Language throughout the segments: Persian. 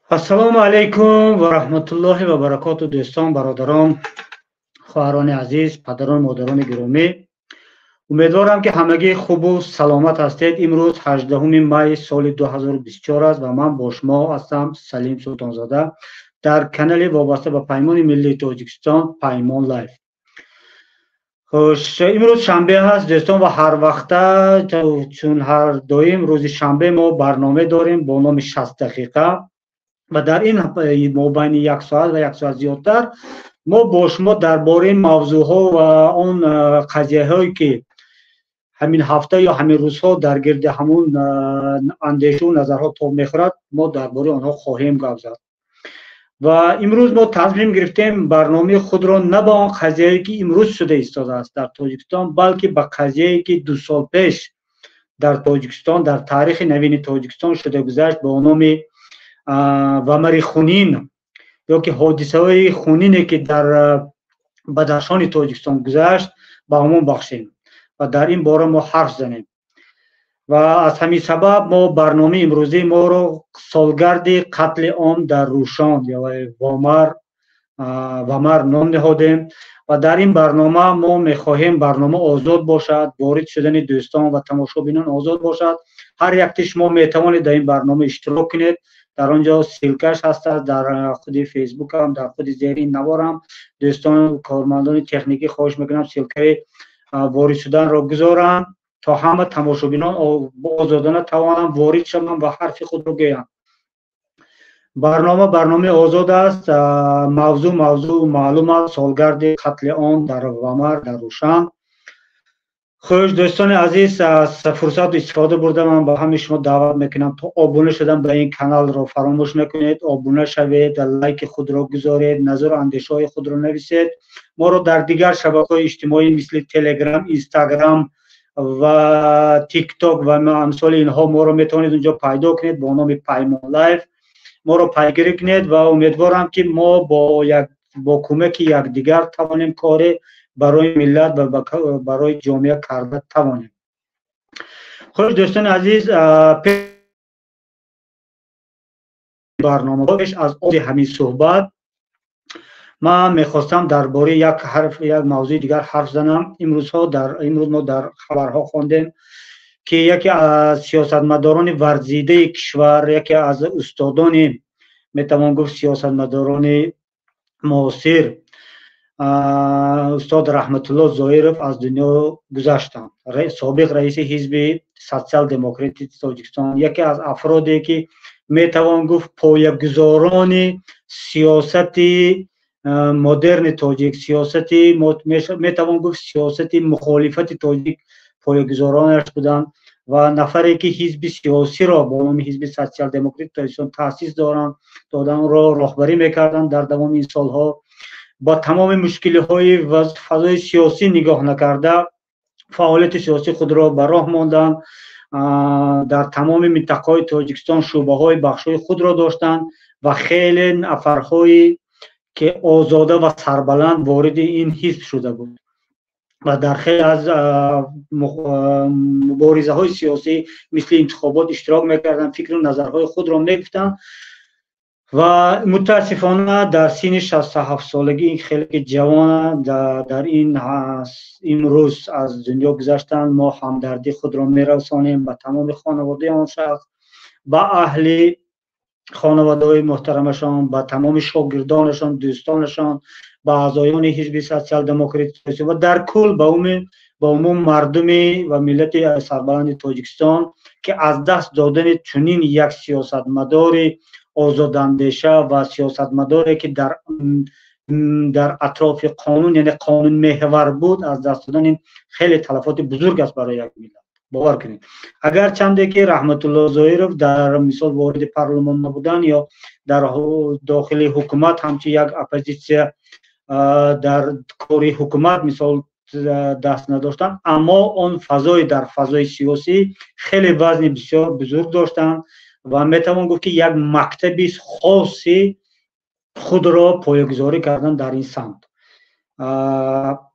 ассалому алайкум ва раҳматуллоҳи ва баракоту дӯстон, бародарон, хоҳарони азиз, падарон, модарони гиромӣ. Умедворам ки ҳамагӣ хубу саломат ҳастед. Имрӯз 18 майи соли 2024 аст ва ман бо шумо ҳастам, Салим Султонзода, дар канали вобаста ба Паймони Миллии Тоҷикистон, Паймон Лайв. Хуш, имрӯз шанбе ҳаст дӯстон ва ҳар вақта чун ҳар доим рӯзи шанбе мо барнома дорем бо номи 60 дақиқа. ва дар ин мобайни 1 соат ва 1 соат зиёдтар мо бо шумо дар бораи мавзӯъҳо ва он қазияҳое ки ҳамин ҳафта ё ҳамин рӯзҳо дар гирди ҳамун андешу назарҳо тоб мехӯрад, мо дар бораи онҳо хоҳем гап зад. ва имрӯз мо тазмим гирифтем барномаи худро на ба он қазияе ки имрӯз шуда истодааст дар Тоҷикистон, балки ба қазияе ки 2 сол пеш дар Тоҷикистон, дар таърихи навини Тоҷикистон шуда гузашт бо номи вамари хунин ё ки ҳодисаҳои хунине ки дар бадаршони Тоҷикистон гузашт ба ҳамон бахшем ва дар ин бора мо ҳарф занем. ва аз ҳамин сабаб мо барномаи имрӯзаи моро солгарди қатли он дар Рӯшон ё вамар ном наҳодем ва дар ин барнома мо мехоҳем барнома озод бошад, ворид шудани дӯстон ва тамошобинон озод бошад. ҳар якти шумо метавонед дар ин барнома иштирок кунед. дар он ҷо силкаш ҳастад, дар худи фейсбукам, дар худи зери наворам дӯстон кормандони техникӣ хоҳиш мекунам силкаи ворид шуданро гузоранд, то ҳама тамошобинон озодона тавонанд ворид шаванд ва ҳарфи худро гӯянд. барномаи озод аст. мавзӯъ маълум аст, солгарди қатли он дар Вамар дар Рӯшан. хуш дӯстони азиз, аз фурсат истифода бурда ман ба ҳамаи шумо даъват мекунам то обуна шудан ба ин каналро фаромӯш накунед. Обуна шавед, лайки худро гузоред, назару андешаҳои худро нависед. моро дар дигар шабакаҳои иҷтимоӣ мисли Телеграм, Инстаграм ва ТикТок ва амсоли инҳо моро метавонед унҷо пайдо кунед бо номи Паймон Лайв. моро пайгирӣ кунед ва умедворам ки мо бо кӯмаки якдигар тавонем кори барои миллат ва барои ҷомеа карда тавонем. хуш дӯстони азиз, барнома пеш аз оғози ҳамин суҳбат ман мехостам дар бораи як мавзӯи дигар ҳарф занам. имрӯз мо дар хабарҳо хондем ки яке аз сиёсатмадорони варзидаи кишвар, яке аз устодони метавон гуфт сиёсатмадорони муосир, устод Раҳматулло Зоиров аз дунё гузаштанд. собиқ раиси ҳизби социал-демократии Тоҷикистон, яке аз афроде ки метавон гуфт поягузорони сиёсати модерни тоҷик, метавон гуфт сиёсати мухолифати тоҷик поягузоронаш буданд ва нафаре ки ҳизби сиёсиро бо номи ҳизби социал-демократии Тоҷикистон таъсис додан, онро роҳбарӣ мекарданд дар тамоми ин солҳо. ба тамоми мушкилиҳои фазои сиёсӣ нигоҳ накарда фаъолияти сиёсии худро ба роҳ монданд. дар тамоми минтақаҳои Тоҷикистон шӯъбаҳои бахшҳои худро доштанд ва хеле нафарҳои ки озода ва сарбаланд вориди ин ҳизб шуда буд ва дар хеле аз муборизаҳои сиёсӣ мисли интихобот иштирок мекарданд, фикру назарҳои худро мегуфтанд ва мутаассифона дар синни 67 солагӣ хеле ҷавона дар имрӯз аз дунё гузаштанд. мо ҳамдардии худро мерасонем ба тамоми хонаводаи он шахс, ба аҳли хонаводаҳои муҳтарамашон, ба тамоми шогирдонашон, дӯстонашон, ба аъзоёни ҳизби социал-демократӣ ва дар кул ба умум мардуми ва миллати сарбаланди Тоҷикистон ки аз даст додани чунин як сиёсатмадори озодандеша ва сиёсатмадоре ки дар атрофи қонун, яъне қонунмеҳвар буд, аз даст додан ин хеле талафоти бузург аст барои як миллат. бовар кунед. агарчанде ки Раҳматулло Зоиров дар мисол вориди парлумон набудан ё дар дохили ҳукумат ҳамчун як оппозитсия дар кори ҳукумат мисол даст надоштанд, аммо он дар фазои сиёсӣ хеле вазни бисёр бузург доштанд ва метавон гуфт ки як мактаби хоси худро поягузорӣ кардан дар ин самт.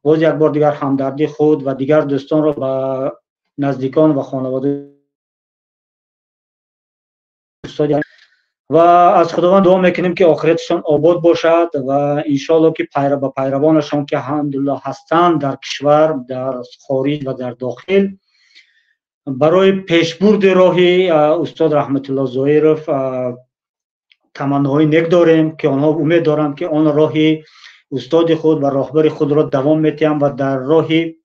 боз як бор дигар ҳамдардии худ ва дигар дӯстонро ба наздикон ва хонавода و از خداوند دعا میکنیم که آخرتشان آباد باشد و انشالله که پیروانشان که الحمدلله هستند در کشور، در خارج و در داخل، برای پیشبرد راهی استاد رحمت الله ظاهرов تمناهای نیک داریم که آنها امید دارم که آن راهی استاد خود و راهبر خود را دوام میتیم و در راهی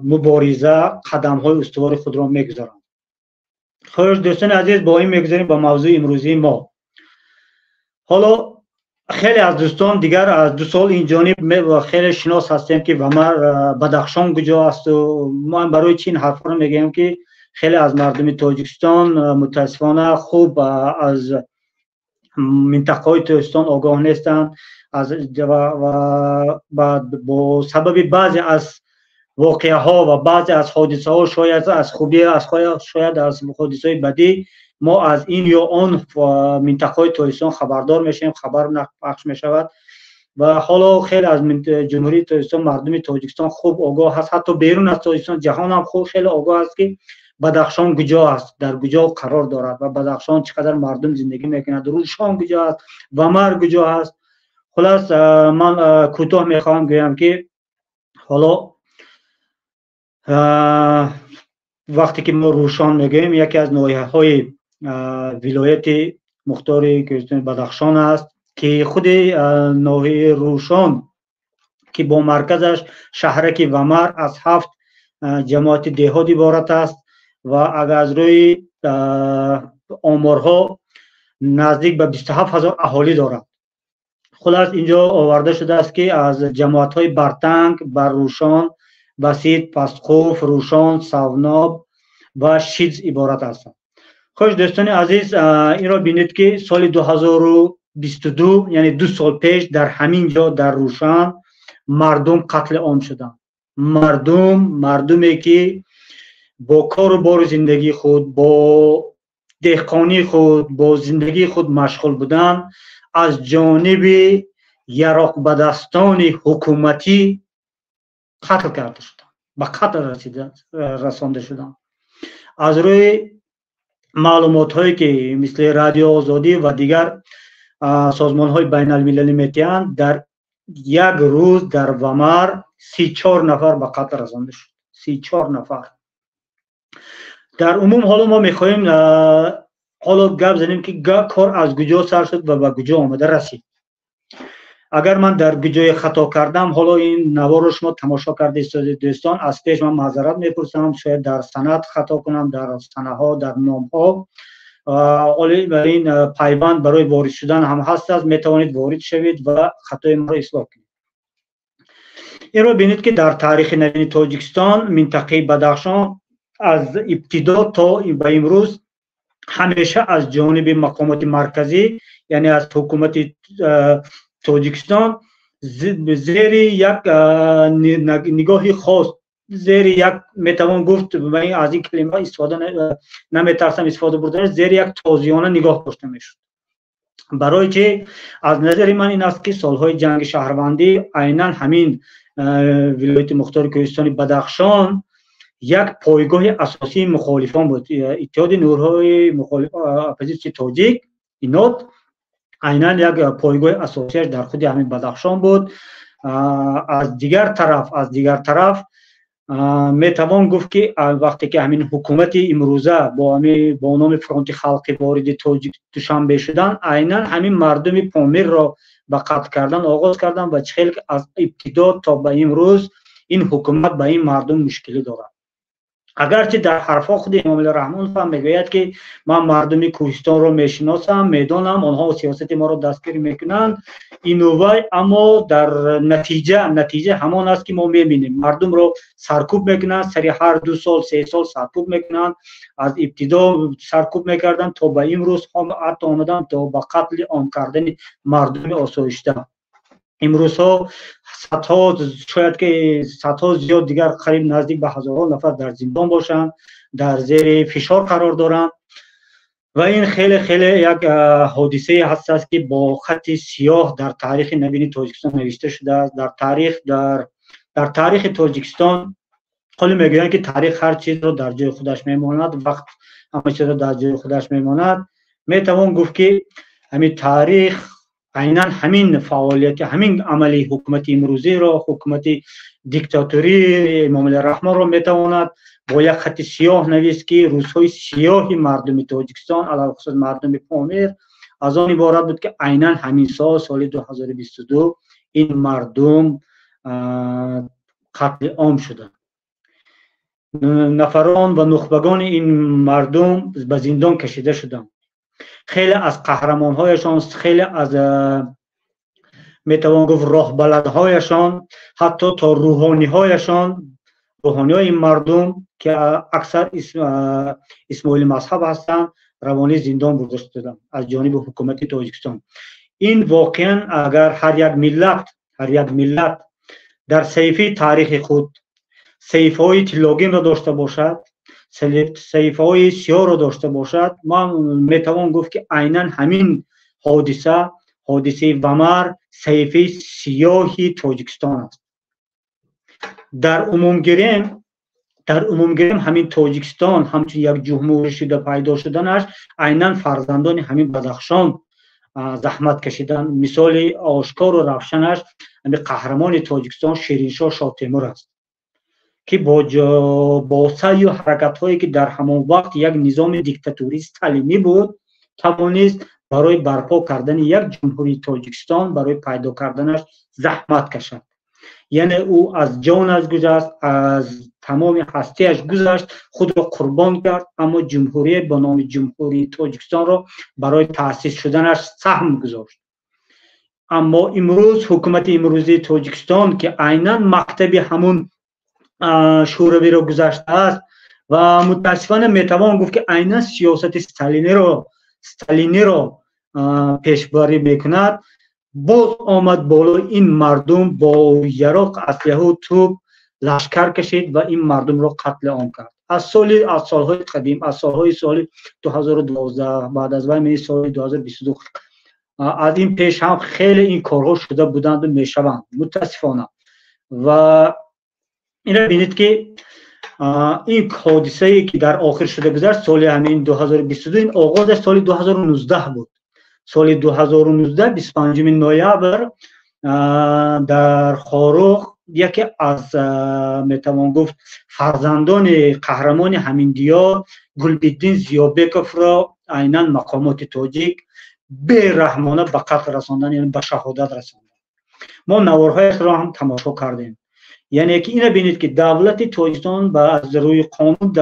مبارزه قدم های استوار خود را میگذارند. خوش دوستان عزیز، با این میگذاریم با موضوع امروزی ما. حالا خیلی از دوستان دیگر از 2 سال این جانب خیلی شناس هستیم که ومر بدخشان کجا است و ما برای چین حرفا رو میگیم که خیلی از مردم تاجیکستان متاسفانه خوب از منطقه های تاجیکستان آگاه نیستند و با سبب بعضی از واقعه ها و بعضی از حادثه ها شاید از خوبی شاید از حادثه های بدی ما از این یا آن منطقه های تاجیکستان خبردار میشیم، خبر پخش میشود و حالا خیلی از جمهوری تاجیکستان مردم تاجیکستان خوب آگاه هست، حتی بیرون از تاجیکستان جهان هم خوب خیلی آگاه است که بدخشان کجا است، در کجا قرار دارد و بدخشان چقدر مردم زندگی میکنند، روشان کجا است و مر کجا است. خلاص من کوتاه میخوام بگم که حالا وقتی که ما روشان میگیم یکی از ناحیه‌های ولایت مختار بدخشان است که خود ناحیه روشان که با مرکزش شهرک ومر از 7 جماعت دهات عبارت است و اگر از روی آمارها نزدیک به 27000 اهالی دارد. خلاص اینجا آورده شده است که از جماعت‌های برتنگ، برروشان، بسیط، پستخوف، روشان، سوناب و شیز عبارت هستند. خوش دوستان عزیز، این را بینید که سال 2022 یعنی 2 سال پیش در همین جا در روشان مردم قتل عام شدند. مردمی که با کار و بار زندگی خود، با دهقانی خود، با زندگی خود مشغول بودند، از جانب یراق بدستان حکومتی قتل کرده شدند، به قتل رسانده شدند. از روی معلومات هایی که مثل رادیو آزادی و دیگر سازمان های بین المللی میتیند، در یک روز در ومر 34 نفر به قتل رسانده شد. 34 نفر. در عموم حالا ما میخواهیم حالا گپ زنیم که کار از کجا سر شد و به کجا آمده رسید. اگر من در کجای خطا کردم، حالا این نوار رو شما تماشا کردید دوستان، از پیش من معذرت میپرسم، شاید در سند خطا کنم، در سنه ها، در نام ها، ولی برای این پیوند برای وارد شدن هم هست، میتوانید وارد شوید و خطای ما را اصلاح کنید. این رو بینید که در تاریخ نوین تاجیکستان منطقه بدخشان از ابتدا تا به امروز همیشه از جانب مقامات مرکزی یعنی از حکومت تاجیکستان زیر یک نگاهی خاص، زیر یک میتوان گفت از این کلمه استفاده نمیترسم استفاده بردن، زیر یک تازیانه نگاه داشته میشد. برای که از نظر من این است که سالهای جنگ شهروندی عیناً همین ولایت مختار کوهستانی بدخشان یک پایگاه اساسی مخالفان بود. اتحاد نیروهای مخالف اپوزیسیون تاجیک اینات عیناً یک پایگاه اساسیش در خود همین بدخشان بود. از دیگر طرف میتوان گفت که وقتی که همین حکومت امروزه با نام فرانت خلقی وارد تاجیک دوشنبه شدن، عیناً همین مردم پامیر را به قتل کردن آغاز کردن و چه از ابتدا تا به امروز این حکومت به این مردم مشکلی دارد. اگرچه در حرفا خود امام الرحمن هم میگوید که من مردم کوهستان را میشناسم، میدانم آنها سیاست ما را دستگیر میکنند اینوای، اما در نتیجه همان است که ما میبینیم مردم را سرکوب میکنند، سری هر 2 سال 3 سال سرکوب میکنند. از ابتدا سرکوب میکردند تا به امروز هم حتی آمدن تا به قتل عام کردن مردم آسایشته. امروز ها شاید که صدها زیاد دیگر قریب نزدیک به هزاران نفر در زندان باشند، در زیر فشار قرار دارند و این خیلی یک حادثه هست که با خط سیاه در تاریخ نوین تاجیکستان نوشته شده است. در تاریخ تاجیکستان حالا میگویند که تاریخ هر چیز رو در جای خودش میماند، وقت همه چیز رو در جای خودش میماند. میتوان گفت که همین تاریخ عیناً همین فعالیت، همین عملی حکومت امروزی رو، حکومت دیکتاتوری امام الرحمن رو میتواند با یک خط سیاه نویست که روزهای سیاهی مردم تاجیکستان علاوه خصوص مردم پامیر از آن عبارت بود که عیناً همین سال 2022 این مردم قتل عام شدند. نفران و نخبگان این مردم به زندان کشیده شدند. خیلی از قهرمان‌هایشان، خیلی از میتوان گفت راهبلدهایشان، حتی تا روحانی‌هایشان، روحانی‌های این مردم که اکثر اسماعیلی مذهب هستند، روانی زندان برده شدند از جانب حکومت تاجیکستان. این واقعا اگر هر یک ملت در صحیفه تاریخ خود صحیفه‌های تیلاگین را داشته باشد، صحیفه‌های سیاه را داشته باشد، ما میتوان گفت که عیناً همین حادثه ومر صحیفه سیاهی تاجیکستان است. در عموم گریم همین تاجیکستان همچون یک جمهوری شده پیدا شدنش عیناً فرزندان همین بدخشان زحمت کشیدن. مثال آشکار و روشنش همین قهرمان تاجیکستان شیرینشاه شاه تیمور است که با سعی و حرکت‌هایی که در همان وقت یک نظام دیکتاتوری استالینی بود توانست برای برپا کردن یک جمهوری تاجیکستان، برای پیدا کردنش زحمت کشد. یعنی او از جانش گذشت، از تمام هستیش گذشت، خود را قربان کرد، اما جمهوری با نام جمهوری تاجیکستان را برای تأسیس شدنش سهم گذاشت. اما امروز حکومت امروزی تاجیکستان که عیناً مکتب همون شوروی را گذشته است و متاسفانه میتوان گفت که عیناً سیاست استالینی را پیشبری میکند، باز آمد بالا این مردم با یراق اسلحه و توپ لشکر کشید و این مردم را قتل عام کرد. از سالهای قدیم، از سال 2012 بعد از وای سال 2022 از این پیش هم خیلی این کارها شده بودند و میشوند متاسفانه. و این را بینید که این حادثه ای که در آخر شده گذشت سال همین 2022 این آغاز سال 2019 بود. سال 2019 25 نوامبر در خاروخ یکی از میتوان گفت فرزندان قهرمان همین دیار گلبدین زیابکوف را عیناً مقامات تاجیک بی‌رحمانه به قتل رساندن، یعنی به شهادت رساندن. ما نوارهایش را هم تماشا کردیم. یعنی که اینو بینید که دولت تاجیکستان از روی قانون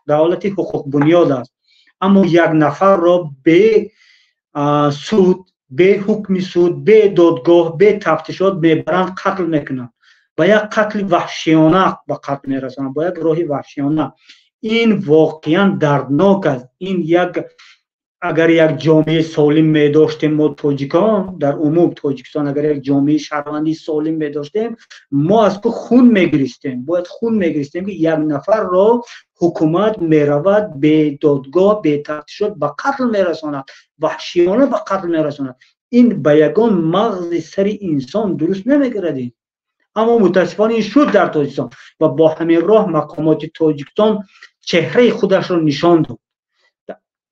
دولت حقوق بنیاد است، اما یک نفر را به سود، به حکم سود، به دادگاه، به تفتیشات میبرند قتل میکنند، با یک قتل وحشیانه به قتل میرسانند، با یک راه وحشیانه. این واقعا دردناک است. این اگر یک جامعه سالم می داشتیم ما تاجیکان، در عموم تاجیکستان اگر یک جامعه شهروندی سالم می داشتیم، ما از تو خون میگریستیم، باید خون میگریستیم که یک نفر را حکومت میرود به دادگاه، به تفتیشات به قتل میرساند، وحشیانه به قتل میرساند. این به یگان مغز سر انسان درست نمیگردید. اما متاسفانه این شد در تاجیکستان و با همین راه مقامات تاجیکستان چهره خودش را نشان داد.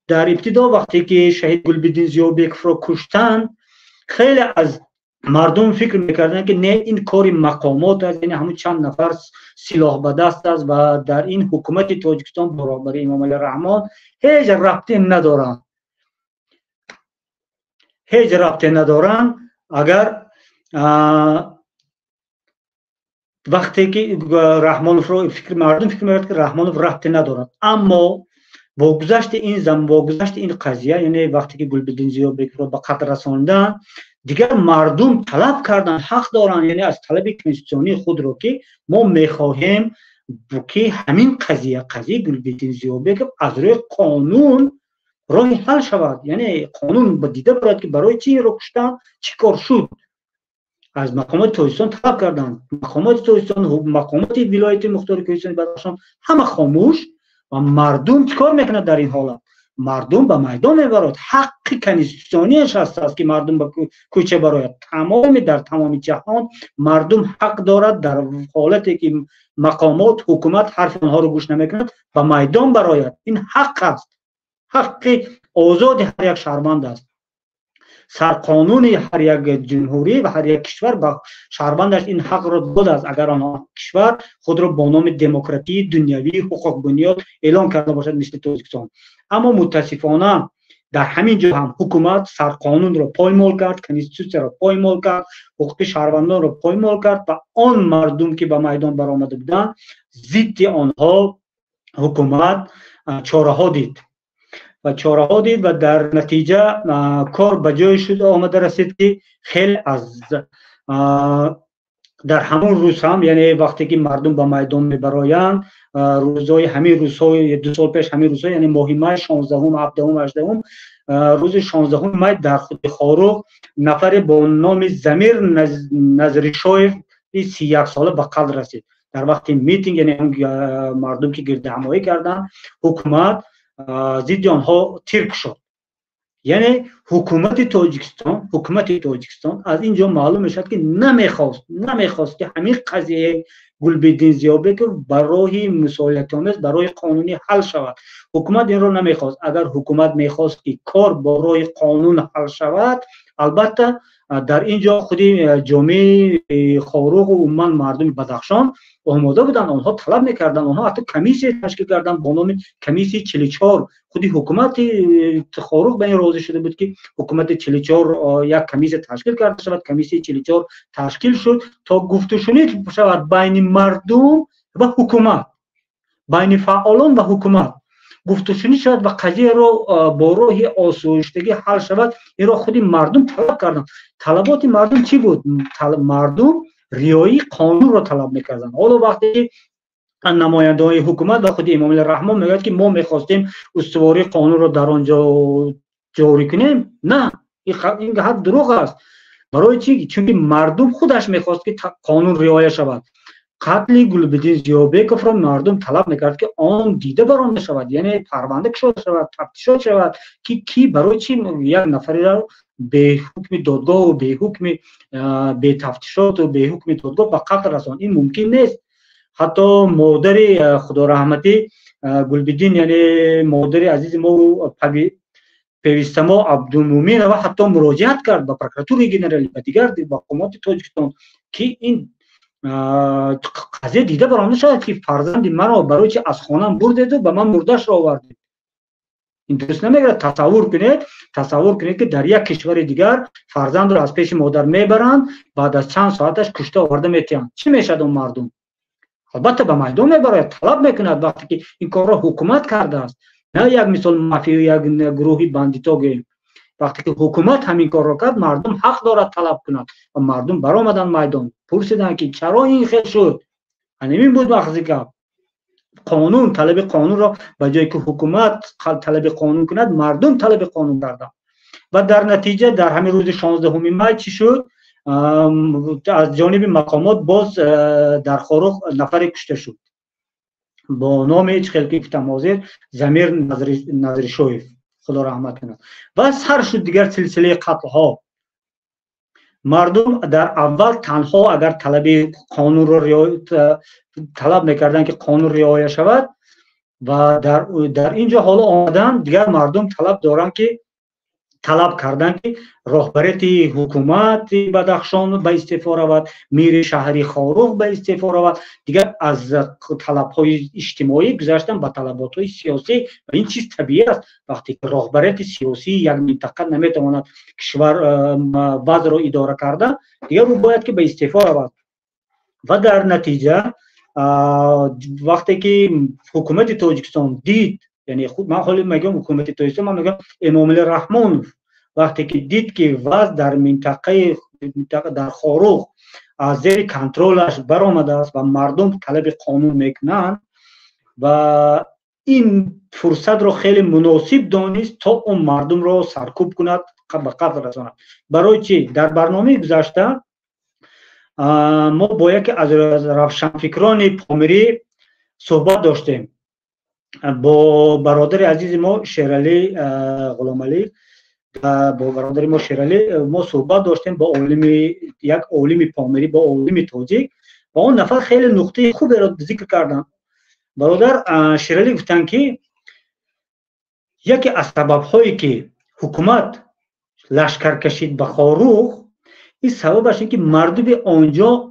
در ابتدا وقتی که شهید گلبدین زیابکوف را کشتن، خیلی از مردم فکر میکردن که نه این کاری مقامات است، یعنی همون چند نفر سلاح به دست است و در این حکومت تاجیکستان با رهبری امام الرحمن هیچ ربطی ندارن. اگر وقتی که رحمانوف رو مردم فکر میکرد که رحمانوف ربطی ندارد، اما با گذشت این قضیه، یعنی وقتی که گلبدین زیابکوف رو به قتل رساندن، دیگر مردم طلب کردن، حق دارن، یعنی از طلب کنستیتوشنی خود رو که ما میخواهیم که همین قضیه گلبدین زیابکوف از روی قانون راه حل شود. یعنی قانون با دیده برد که برای چی رو کشتن، چی کار شد. از مقامات تاجیکستان طلب کردن، مقامات تاجیکستان، مقامات ولایت مختار کوهستان بدخشان همه خاموش. و مردم چیکار میکنه در این حالت؟ مردم به میدان میبرد. حق کنستیتوسیونیش هست که مردم به کوچه براید. در تمام جهان مردم حق دارد در حالتی که مقامات حکومت حرف آنها رو گوش نمیکند به میدان براید. این حق است، حق آزاد هر یک شهروند است. سرقانون هر یک جمهوری و هر یک کشور به شهروندش این حق را داده است اگر آن کشور خود را با نام دموکراسی دنیوی حقوق بنیاد اعلام کرده باشد مثل تاجیکستان. اما متاسفانه در همین جا هم حکومت سرقانون را پایمال کرد، کنستیتوسیون را پایمال کرد، حقوق شهروندان را پایمال کرد و آن مردم که به میدان برآمده بودند ضد آنها حکومت چاره‌ها دید و در نتیجه کار به جای شد آمده رسید که خیلی از در همون روز هم، یعنی وقتی که مردم به میدان میبرایند، روزهای همین روزهای 2 سال پیش، همین روزهای یعنی ماه می 16، 17، 18، روز 16 می در خود خاروق نفر با نام زمیر نظریشویف 31 ساله به قتل رسید. در وقت میتینگ، یعنی مردم که گرد همایی کردن، حکومت ضد آنها ترک شد. یعنی حکومت تاجیکستان از اینجا معلوم میشد که نمیخواست که همین قضیه گلبدین زیابک برای مسئولیت آمیز برای قانونی حل شود. حکومت این رو نمیخواست. اگر حکومت میخواست که کار برای قانون حل شود، البته در اینجا خودی جامعه خاروق و عموما مردم بدخشان آماده بودن، آنها طلب میکردن، آنها حتی کمیسی تشکیل کردن با نام کمیسی 44. خودی حکومت خاروق به این راضی شده بود که حکومت 44 یک کمیسی تشکیل کرده شود. کمیسی 44 تشکیل شد تا گفتگو شود بین مردم و حکومت، بین فعالان و حکومت گفتگو شد و قضیه رو با راه آسایشتگی حل شود. این را خودی مردم طلب کردند. طلبات مردم چی بود؟ مردم رعایت قانون را طلب میکردن. حالا وقتی نماینده های حکومت و خود امام الرحمن میگوید که ما میخواستیم استواری قانون را در آنجا جاری کنیم، نه، این حد دروغ است. برای چی؟ چون مردم خودش میخواست که قانون رعایت شود. قتل گلبدین زیابکوف را مردم طلب میکرد که آن دیده برآمده شود، یعنی پرونده کشیده شود، تفتیش شود که کی برای چی یک نفری را به حکم دادگاه و به حکم به تفتیشات و به حکم دادگاه به قتل رساند. این ممکن نیست. حتی مادر خدا رحمتی گلبدین، یعنی مادر عزیز ما پیوسته ما عبدالمومن، و حتی مراجعت کرد به پروکراتور گنرالی و دیگر مقامات تاجیکستان که این قضیه دیده برآمده شد که فرزند مرا برای چی از خانم بردید و به من مرده‌اش را آوردید. این درست نمیگه. تصور کنید که در یک کشور دیگر فرزند را از پیش مادر میبرند، بعد از چند ساعتش کشته آورده میتیند. چی میشد اون مردم؟ البته به میدان میبرد، طلب میکند وقتی که این کار را حکومت کرده است، نه یک مثال مافیا یک گروهی باندیتا گیم. وقتی که حکومت همین کار را کرد، مردم حق دارد طلب کند و مردم برآمدن میدان، پرسیدن که چرا این خیلی شد. همین بود مخزی که قانون، طلب قانون را به جای که حکومت طلب قانون کند، مردم طلب قانون کردند. و در نتیجه در همین روز 16 می چی شد؟ از جانب مقامات باز در خاروق نفر کشته شد با نام هیچ خلقی تمازیر زمیر نظریشویف، خدا رحمت کنه. و سر شد دیگر سلسله قتل ها. مردم در اول تنها اگر طلب قانون را طلب میکردن که قانون رعایت شود، و در اینجا حالا آمدن دیگر مردم طلب کردن که رهبریت حکومت بدخشان به استعفا رود، میر شهری خاروق به استعفا رود. دیگر از طلب‌های اجتماعی گذشتن به طلبات‌های سیاسی و این چیز طبیعی است. وقتی که رهبریت سیاسی یک منطقه نمیتواند کشور وضع را اداره کرده، دیگر او باید که به استعفا رود. و در نتیجه وقتی که حکومت تاجیکستان دید، یعنی خود من حالی میگم حکومت تاجیکستان، من میگم امام الرحمن، وقتی که دید که وضع در منطقه در خاروق از زیر کنترلش برآمده است و مردم طلب قانون میکنند و این فرصت را خیلی مناسب دانست تا اون مردم را سرکوب کند، به قتل رساند. برای چی؟ در برنامه گذشته ما با یکی از روشنفکران پامیری صحبت داشتیم با برادر عزیز ما شیرعلی غلامعلی، با برادر ما شیرعلی ما صحبت داشتیم با عالم، یک عالم پامری، با عالم تاجیک، و اون نفر خیلی نقطه خوبی را ذکر کردن. برادر شیرعلی گفتن که یکی از سبب‌هایی که حکومت لشکر کشید به خاروخ، این سببش این که مردم آنجا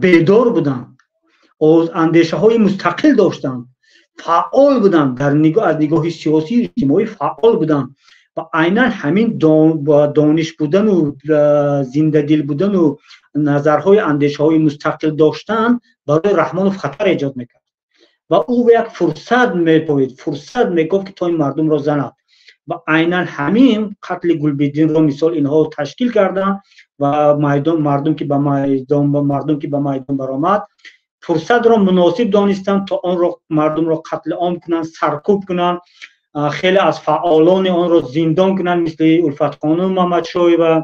بیدار بودن، از اندیشه های مستقل داشتن، فعال بودن، در از نگاه سیاسی اجتماعی فعال بودن، و عیناً همین دانش بودن و زنده دل بودن و نظرهای اندیشه های مستقل داشتن برای رحمانوف خطر ایجاد میکرد و او به یک فرصت میپوید، فرصت میگفت که تا این مردم را زند، و عیناً همین قتل گلبدین را مثال اینها تشکیل کردن و مردم که به میدان برآمد فرصت را مناسب دانستند تا آن را مردم را قتل عام کنند، سرکوب کنند، خیلی از فعالان آن را زندان کنند مثل الفت خانم محمدشاهی و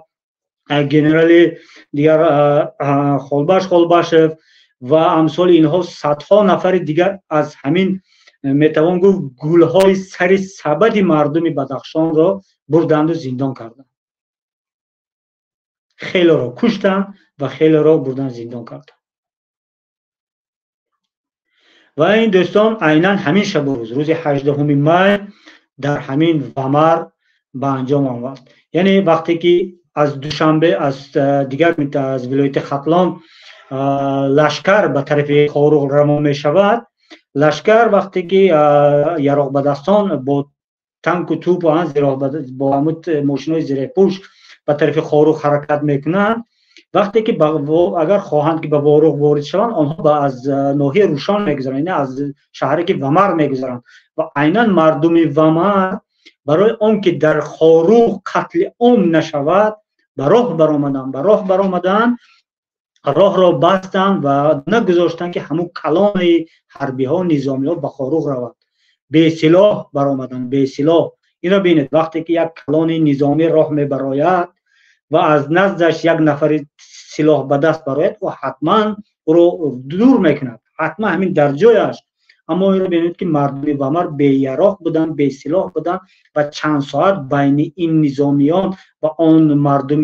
گنرال دیگر خالباشف و امثال اینها صدها نفر دیگر از همین میتوان گفت گولهای سر سبد مردم بدخشان را بردند و زندان کردند، خیلی را کشتند و خیلی را بردند زندان کردند. و این دوستان عیناً همین شب و روز 18 می در همین ومر به انجام آمد. یعنی وقتی که از دوشنبه از دیگر از ولایت ختلان لشکر به طرف خاروخ رما می شود، لشکر وقتی که یراق بدستان با تانک و توپ و با ماشین‌های زیر پوش به طرف خاروخ حرکت میکنند، وقتی که اگر خواهند که به واروخ وارد شوند آنها از ناحیه روشان میگذرند، یعنی از شهری که ومر میگذرند، و عیناً مردم ومر برای آن که در خاروخ قتل عام نشود به راه برآمدند، راه را بستند و نگذاشتند که همون کلان حربی ها نظامی ها به خاروخ رود. به سلاح برآمدند، به سلاح. اینا ببینید وقتی که یک کلان نظامی راه میبراید و از نزدش یک نفر سلاح به دست براید و حتما او رو دور میکند، حتما همین در جایش. اما این رو ببینید که مردم ومر به یراق بودن، به سلاح بودن و چند ساعت بین این نظامیان و آن مردم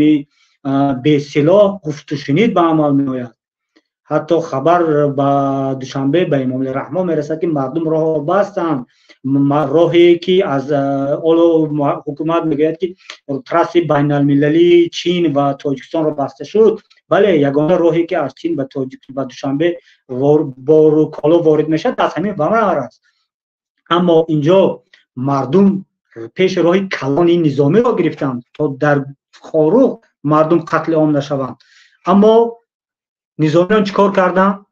به سلاح گفت و شنید به عمل می آید. حتی خبر به دوشنبه به امام رحمان میرسد که مردم راه بستند، راهی که از حکومت میگوید که تراس بین المللی چین و تاجیکستان را بسته شد. بله، یگانه راهی که از چین به دوشنبه با کالا وارد میشد از همین ومر است. اما اینجا مردم پیش راه کلان نظامی را گرفتند تا در خاروخ مردم قتل عام نشوند. اما نظامیان چیکار کردند؟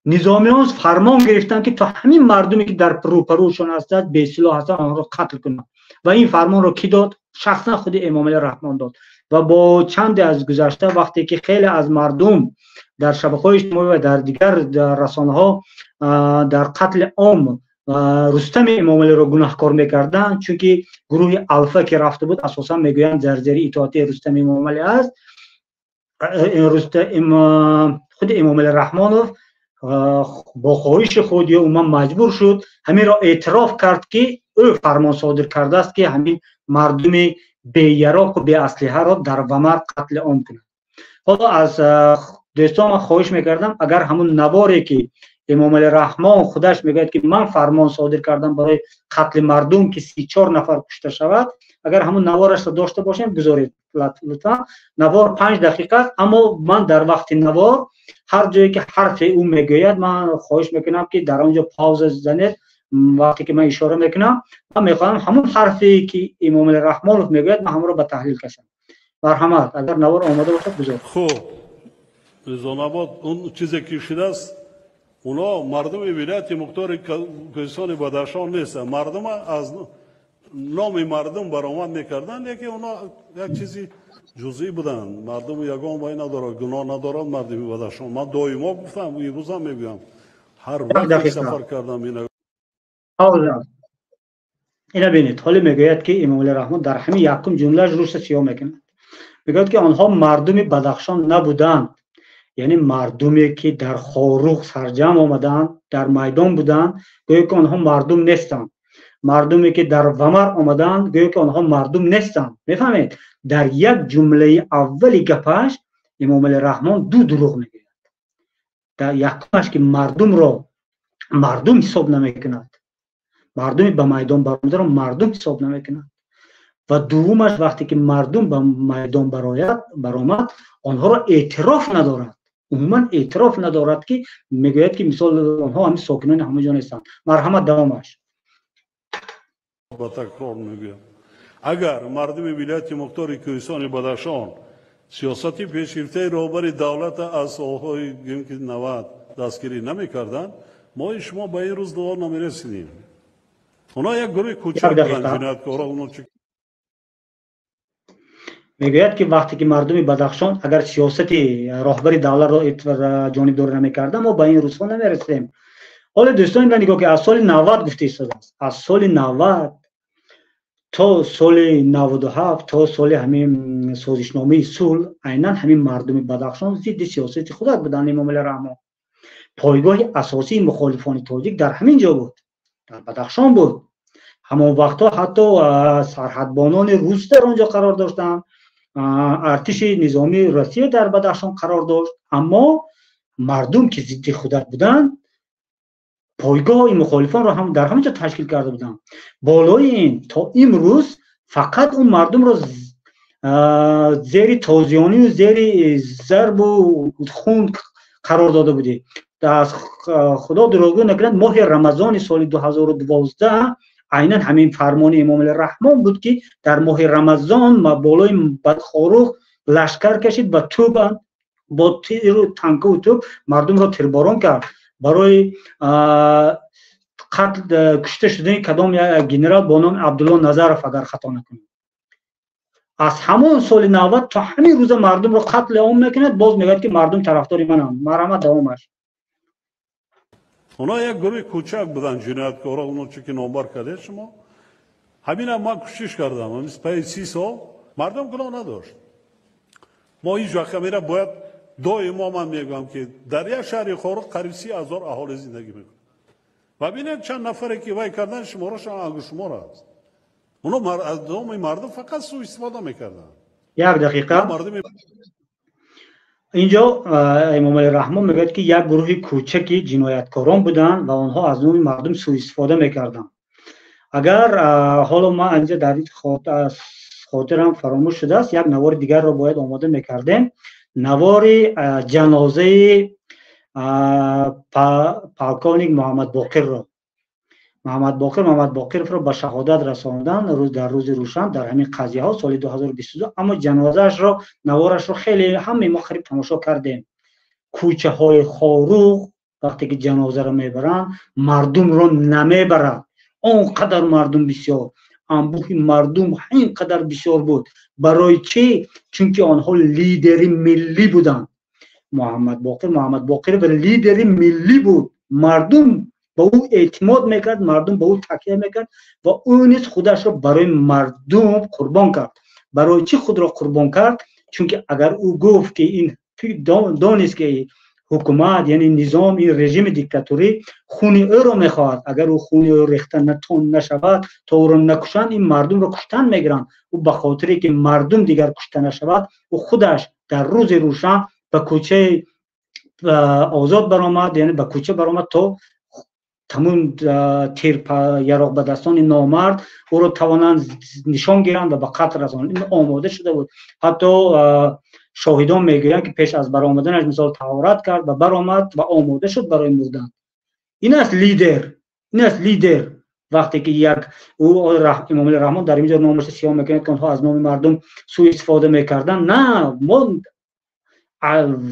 نظامیان فرمان گرفتند که تا همین مردمی که در پروشون هستند به سلاح هستند آنها را قتل کنند. و این فرمان را کی داد؟ شخصا خود امام علی رحمان داد. و با چند از گذشته وقتی که خیلی از مردم در شبکه‌های اجتماعی و در دیگر رسانه‌ها در قتل عام رستم امام علی را گناهکار می‌کردند، چون که گروه الفا که رفته بود اساسا میگویند زرزری اطاعت رستم امام علی است، خود امام علی رحمانوف با خواهش خود یا اومد مجبور شد همین را اعتراف کرد که او فرمان صادر کرده است که همین مردم به یراق و به اسلحه را در ومر قتل عام کنند. حالا از دوستان من خواهش میکردم اگر همون نواری که امام علی رحمان خودش میگوید که من فرمان صادر کردم برای قتل مردم که 34 نفر کشته شود، اگر همون نوارش را داشته باشیم بذارید لطفا. نوار 5 دقیقه است، اما من در وقت نوار هر جایی که حرف او میگوید من خواهش میکنم که در آنجا پاوز زنید. وقتی که من اشاره میکنم من میخوام همون حرفی که امام علی رحمانوف میگوید من هم را به تحلیل کشم. مرحمت اگر نوار آماده باشد بذارید. خب زاناباد اون چیزی که شده است اونا مردم ولایت مختار کردستان بدخشان نیست، مردم از نام مردم برآمد میکردن، یکی اونا یک چیزی جزئی بودن، مردم یگان وای نداره، گناه ندارن مردم بدخشان. من دائما گفتم و امروز هم میگم هر وقت سفر کردم اینا اینا ببینید. حالا میگوید که امام علی رحمان در همین یکم جملهش روش سیاه میکنه، میگوید که آنها مردم بدخشان نبودند، یعنی مردمی که در خاروخ سرجم آمدند در میدان بودند گویا که آنها مردم نیستند. مردمی که در ومر آمدند گویا که آنها مردم نیستند. میفهمید؟ در یک جمله اولی گپش امام علی رحمان دو دروغ میگوید. در یکمش که مردم را مردم حساب نمیکند، مردمی به میدان برآمده را مردم حساب نمیکند، و دومش وقتی که مردم به میدان برآمد آنها را اعتراف ندارد، عموما اعتراف ندارد، که میگوید که مثال آنها همین ساکنان همه جا نیستند. مرحمت دوامش. با تکرار میگویم اگر مردم ولایت مختار کوهستان بدخشان سیاستی پیشرفته رهبر دولت از سالهای 90 دستگیری نمیکردند ما شما به این روز دوار نمیرسیدیم. اونا یک گروه کوچک بودن جنایتکارا. اونا میگوید که وقتی که مردم بدخشان اگر سیاستی رهبر دولت را جانبداری نمیکردند ما به این روزها نمیرسیدیم. حالا دوستان من نگاه که از سال 90 گفته شده است، از سال 90 تا سال 97 تا سال همین سازشنامه صلح عیناً همین مردم بدخشان ضد سیاست خود بودند. امام علی رحمان پایگاه اساسی مخالفان تاجیک در همین جا بود، در بدخشان بود. همون وقتا حتی سرحدبانان روس در آنجا قرار داشتند، ارتش نظامی روسیه در بدخشان قرار داشت، اما مردم که ضد خودت بودند پایگاه این مخالفان را هم در همینجا تشکیل کرده بودند. بالای این تا امروز فقط اون مردم را زیر تازیانی و زیر ضرب و خون قرار داده بوده. از خدا دروغگو نکنند ماه رمضان سال 2012 عیناً همین فرمان امام علی رحمان بود که در ماه رمضان بالای بدخاروق لشکر کشید و توپ با تیر و تانک و توپ مردم را تیرباران کرد برای قتل کشته شدن کدام یک گنرال با نام عبدالله نظرف اگر خطا نکنم. از همون سال 90 تا همین روز مردم را قتل عام میکند، باز میگه که مردم طرفدار منند. مرحمت دوامش. اونا یک گروه کوچک بودن جنایتکارا. اونا چه که نامبر کرده شما همین ما کوشش کردم مثل پای 30 سال مردم گناه نداشت. ما هیچ وقت میره باید دائما من میگم که در یک شهر خارق قریب 30,000 اهالی زندگی میکنه و ببینید چند نفری که وای کردن شمارش شمار است. اونا از دوم مردم فقط سوء استفاده میکردن. یک دقیقه اینجا امام علی رحمان میگه که یک گروه کوچکی جنایتکاران بودند و آنها از نوع مردم سوء استفاده میکردند. اگر حالا ما اینجا در خاطرم فراموش شده است یک نوار دیگر را باید آماده میکردیم، نوار جنازه پالکونیک محمد باقر را به شهادت رساندن در روز روشن در همین قضیه ها سال 2022. اما جنازهش را نوارش را خیلی همه ما خرید تماشا کردیم. کوچه های خاروق وقتی که جنازه را میبرند مردم را نمیبرند. اونقدر مردم بسیار، انبوه مردم اینقدر بسیار بود. برای چی؟ چون که آنها لیدر ملی بودند. محمد باقر و لیدر ملی بود. مردم با او اعتماد میکرد، مردم با او تکیه میکرد و او نیز خودش را برای مردم قربان کرد. برای چی خود را قربان کرد؟ چون که اگر او گفت که این دانست که حکومت یعنی نظام این رژیم دیکتاتوری خون او را میخواهد، اگر او خون او ریخته نشود تا او را نکشند این مردم را کشتن میگیرند. او به خاطری که مردم دیگر کشته نشود او خودش در روز روشن به کوچه آزاد برآمد، یعنی به کوچه برآمد تا تمام تیر یراق به دستان نامرد او را توانند نشان گیرند و به قتل رسانند. این آماده شده بود. حتی شاهدان میگویند که پیش از برآمدنش مثال طهارت کرد و برآمد و آماده شد برای مردن. این است لیدر. وقتی که یک او امام علی رحمان در اینجا نامش سیاه میکنه که آنها از نام مردم سوء استفاده میکردن، نه، ما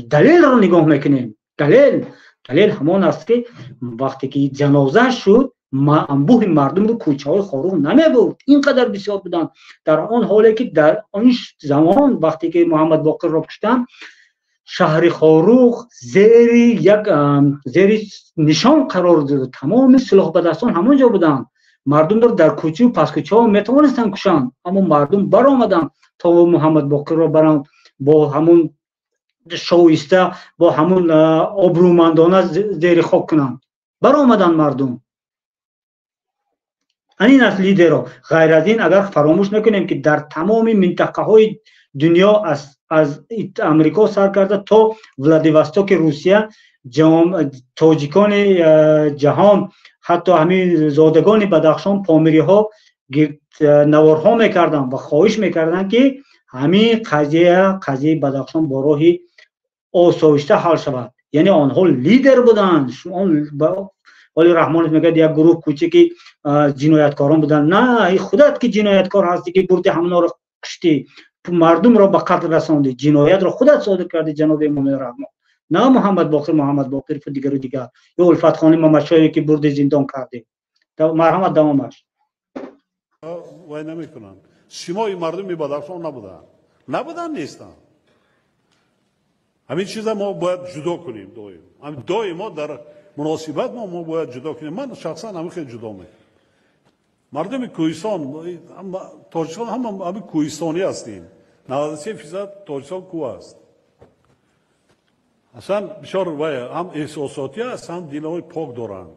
دلیل را نگاه میکنیم. دلیل همان است که وقتی که جنازه شد انبوه مردم رو کوچه های خاروق نمیبرد. اینقدر بسیار بودن. در آن حالی که در آن زمان وقتی که محمد باقر را کشتن شهر خاروق زیر نشان قرار داده. تمام سلاح به دستان همونجا بودن. مردم در کوچه و پس کوچه ها میتوانستن کشن، اما مردم برآمدن تا محمد باقر را برن با همون شایسته با همون آبرومندانه زیر خاک کنند. برآمدن مردم. این است لیدرها. غیر از این اگر فراموش نکنیم که در تمام منطقه های دنیا از امریکا سر کرده تا ولادیواستوک روسیه، تاجیکان جهان، حتی همین زادگان بدخشان، پامیری ها نوارها میکردن و خواهش میکردن که همین قضیه بدخشان با راه آسایشته حل شود. یعنی آنها لیدر بودند. ولی رحمان میگه یک گروه کوچکی جنایتکاران بودن. نه، ای خودت که جنایتکار هستی که بردی همونا رو کشتی، مردم را به قتل رساندی، جنایت را خودت صادر کردی جناب امام رحمان، نه محمد باقر و دیگر یا الفت خانی ممشایی که بردی زندان کردی. مرحمت دوامش وای نمیکنن. سیمای مردم بدخشان نبودن نیستن. همین چیزا ما باید جدا کنیم. دائم ما در مناسبت ما باید جدا کنیم. من شخصا همین خیلی جدا میکنم. مردم کوهستان، تاجیکستان همه کوهستانی هستیم. 93% تاجیکستان کوه است. اصلا بسیار هم احساساتی است، هم دلهای پاک دارن.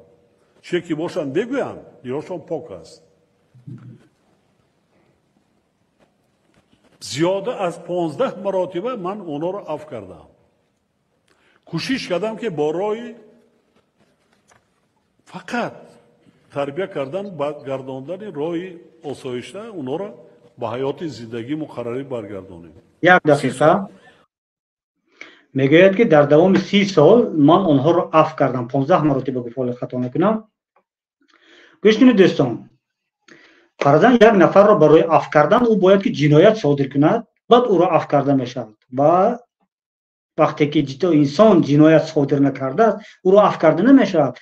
چه که باشن بگوین دلشان پاک است. زیاده از 15 مراتبه من اونا رو عفو کردم. کوشش کردم که با رای فقط تربیت کردن برگرداندن رای آسایشته اونا رو به حیات زندگی مقرری برگردانیم. یک دقیقه میگوید که در دوام 30 سال من آنها رو عفو کردم. 15 مراتبه گفت، خطا نکنم. گوش کنید دوستان، فرضاً یک نفر رو برای عفو کردن او باید که جنایت صادر کند، بعد او را عفو کرده میشود. و وقتی که انسان جنایت صادر نکرده است او را عفو کرده نمیشود.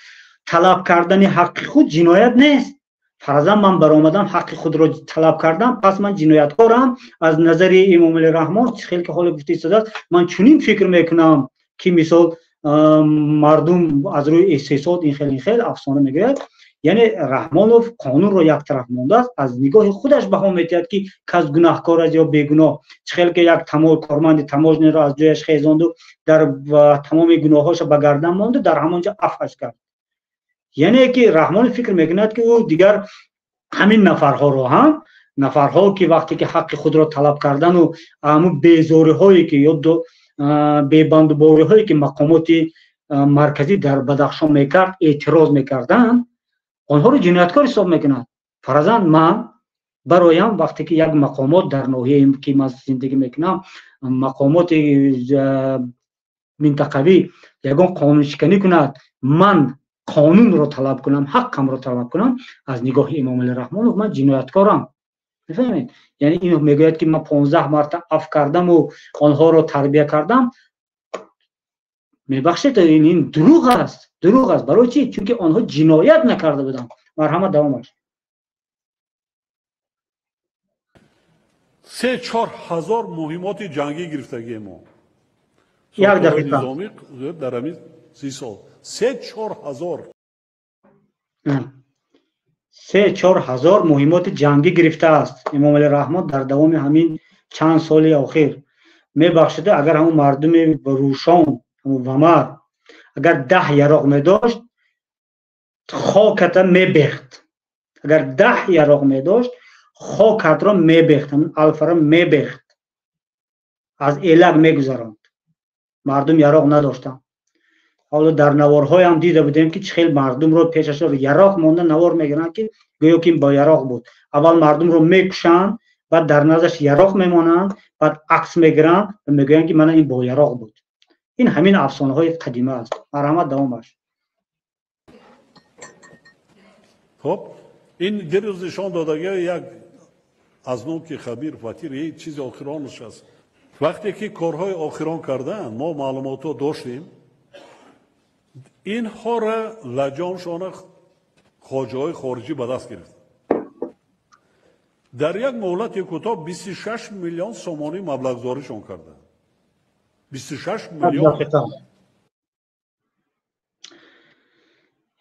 طلب کردن حق خود جنایت نیست. فرضاً من برآمدم حق خود را طلب کردم، پس من جنایتکارم. از نظر امام علی رحمان خیلی که حال گفته است، من چنین فکر میکنم که مثال مردم از روی احساسات این خیلی افسانه میگه. یعنی رحمانوف قانون رو یک طرف مونده است، از نگاه خودش بها میدهد که کس گناهکار است یا بیگناه. خیلی که یک کارمند تماجن را از جایش خیزاند و در تمام گناهاش به گردن مانده، در همانجا عفوش کرد. یعنی که رحمان فکر میکند که او دیگر همین نفرها که وقتی که حق خود را طلب کردن و همون بیزاری هایی که یا بیبندباری هایی که مقامات مرکزی در بدخشان میکرد اعتراض میکردن، آنها رو جنایتکار حساب میکنند. فرضاً من برایم وقتی که یک مقامات در ناحیه که من زندگی میکنم، مقامات منطقوی یگان قانون شکنی کند، من قانون رو طلب کنم، حقم رو طلب کنم، از نگاه امام علی رحمان من جنایتکارم. بفهمید؟ یعنی اینو میگوید که من 15 مرتبه عفو کردم و آنها رو تربیت کردم. میبخشید این دروغ است. برای چی؟ چون که آنها جنایت نکرده بودند. مرحمت دوامش 3-4 هزار مهمات جنگی گرفتگی ما. یک دقیقه نظامی در همین 30 سال 3-4 هزار 3-4 هزار مهمات جنگی گرفته است امام علی رحمان در دوام همین چند سال اخیر. میبخشیده اگر همون مردم روشان و ومر اگر 10 یراق میداشت خاکت میبخت. اگر 10 یراق میداشت خاکت را میبخت، الف را میبخت، از ایلک میگذراند. مردم یراق نداشتن. حالا در نوارهای هم دیده بودیم که چخیل مردم رو پیشش رو یراق مونده نوار میگیرن که گویا که با یراق بود. اول مردم رو میکشن، بعد در نظرش یراق میمانند، بعد عکس میگیرن و میگوین که من این با یراق بود. این همین افسانه های قدیمه است. مرحمت دوامش. خب این دیروز نشان دادگی یک از نوع که خبیر فطیر یک چیز آخرانش است. وقتی که کارهای آخران کردن ما معلومات رو داشتیم، اینها را لجانشان خواجه های خارجی به دست گرفت. در یک مهلت کوتاه 26 میلیون سومانی مبلغ زاریشان کردن. 26 میلیون.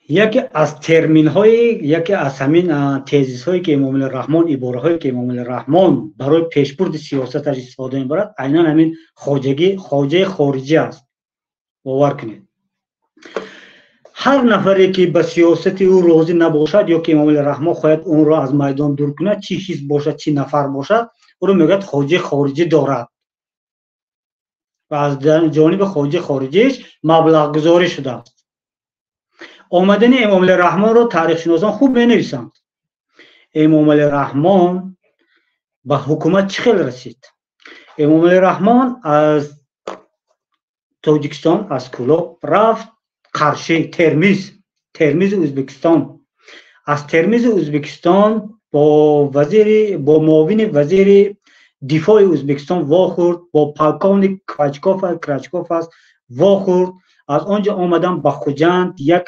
یکی از ترمین های، یکی از همین تزیس هایی که امام الرحمن، عباره هایی که امام الرحمن برای پیشبرد سیاستش استفاده می‌برد، عیناً همین خواجه خارجی است. باور کنید. هر نفری که به سیاست او راضی نباشد یا که امام علی رحمه خواهد اون را از میدان دور کند، چی حزب باشد چی نفر باشد، او را میگوید خواجه خارجی دارد و از جانب خواجه خارجیش مبلغ گذاری شده است. آمدن امام علی رحمه را تاریخ شناسان خوب مینویسند. امام علی رحمه به حکومت چه خیلی رسید؟ امام علی رحمه از تاجیکستان از کولاب رفت قرشی، ترمیز ازبکستان. از ترمیز ازبکستان با معاون وزیر دفاع ازبکستان واخورد، با پالکونیک کراچکوف است واخورد. از آنجا آمدن به خوجند، یک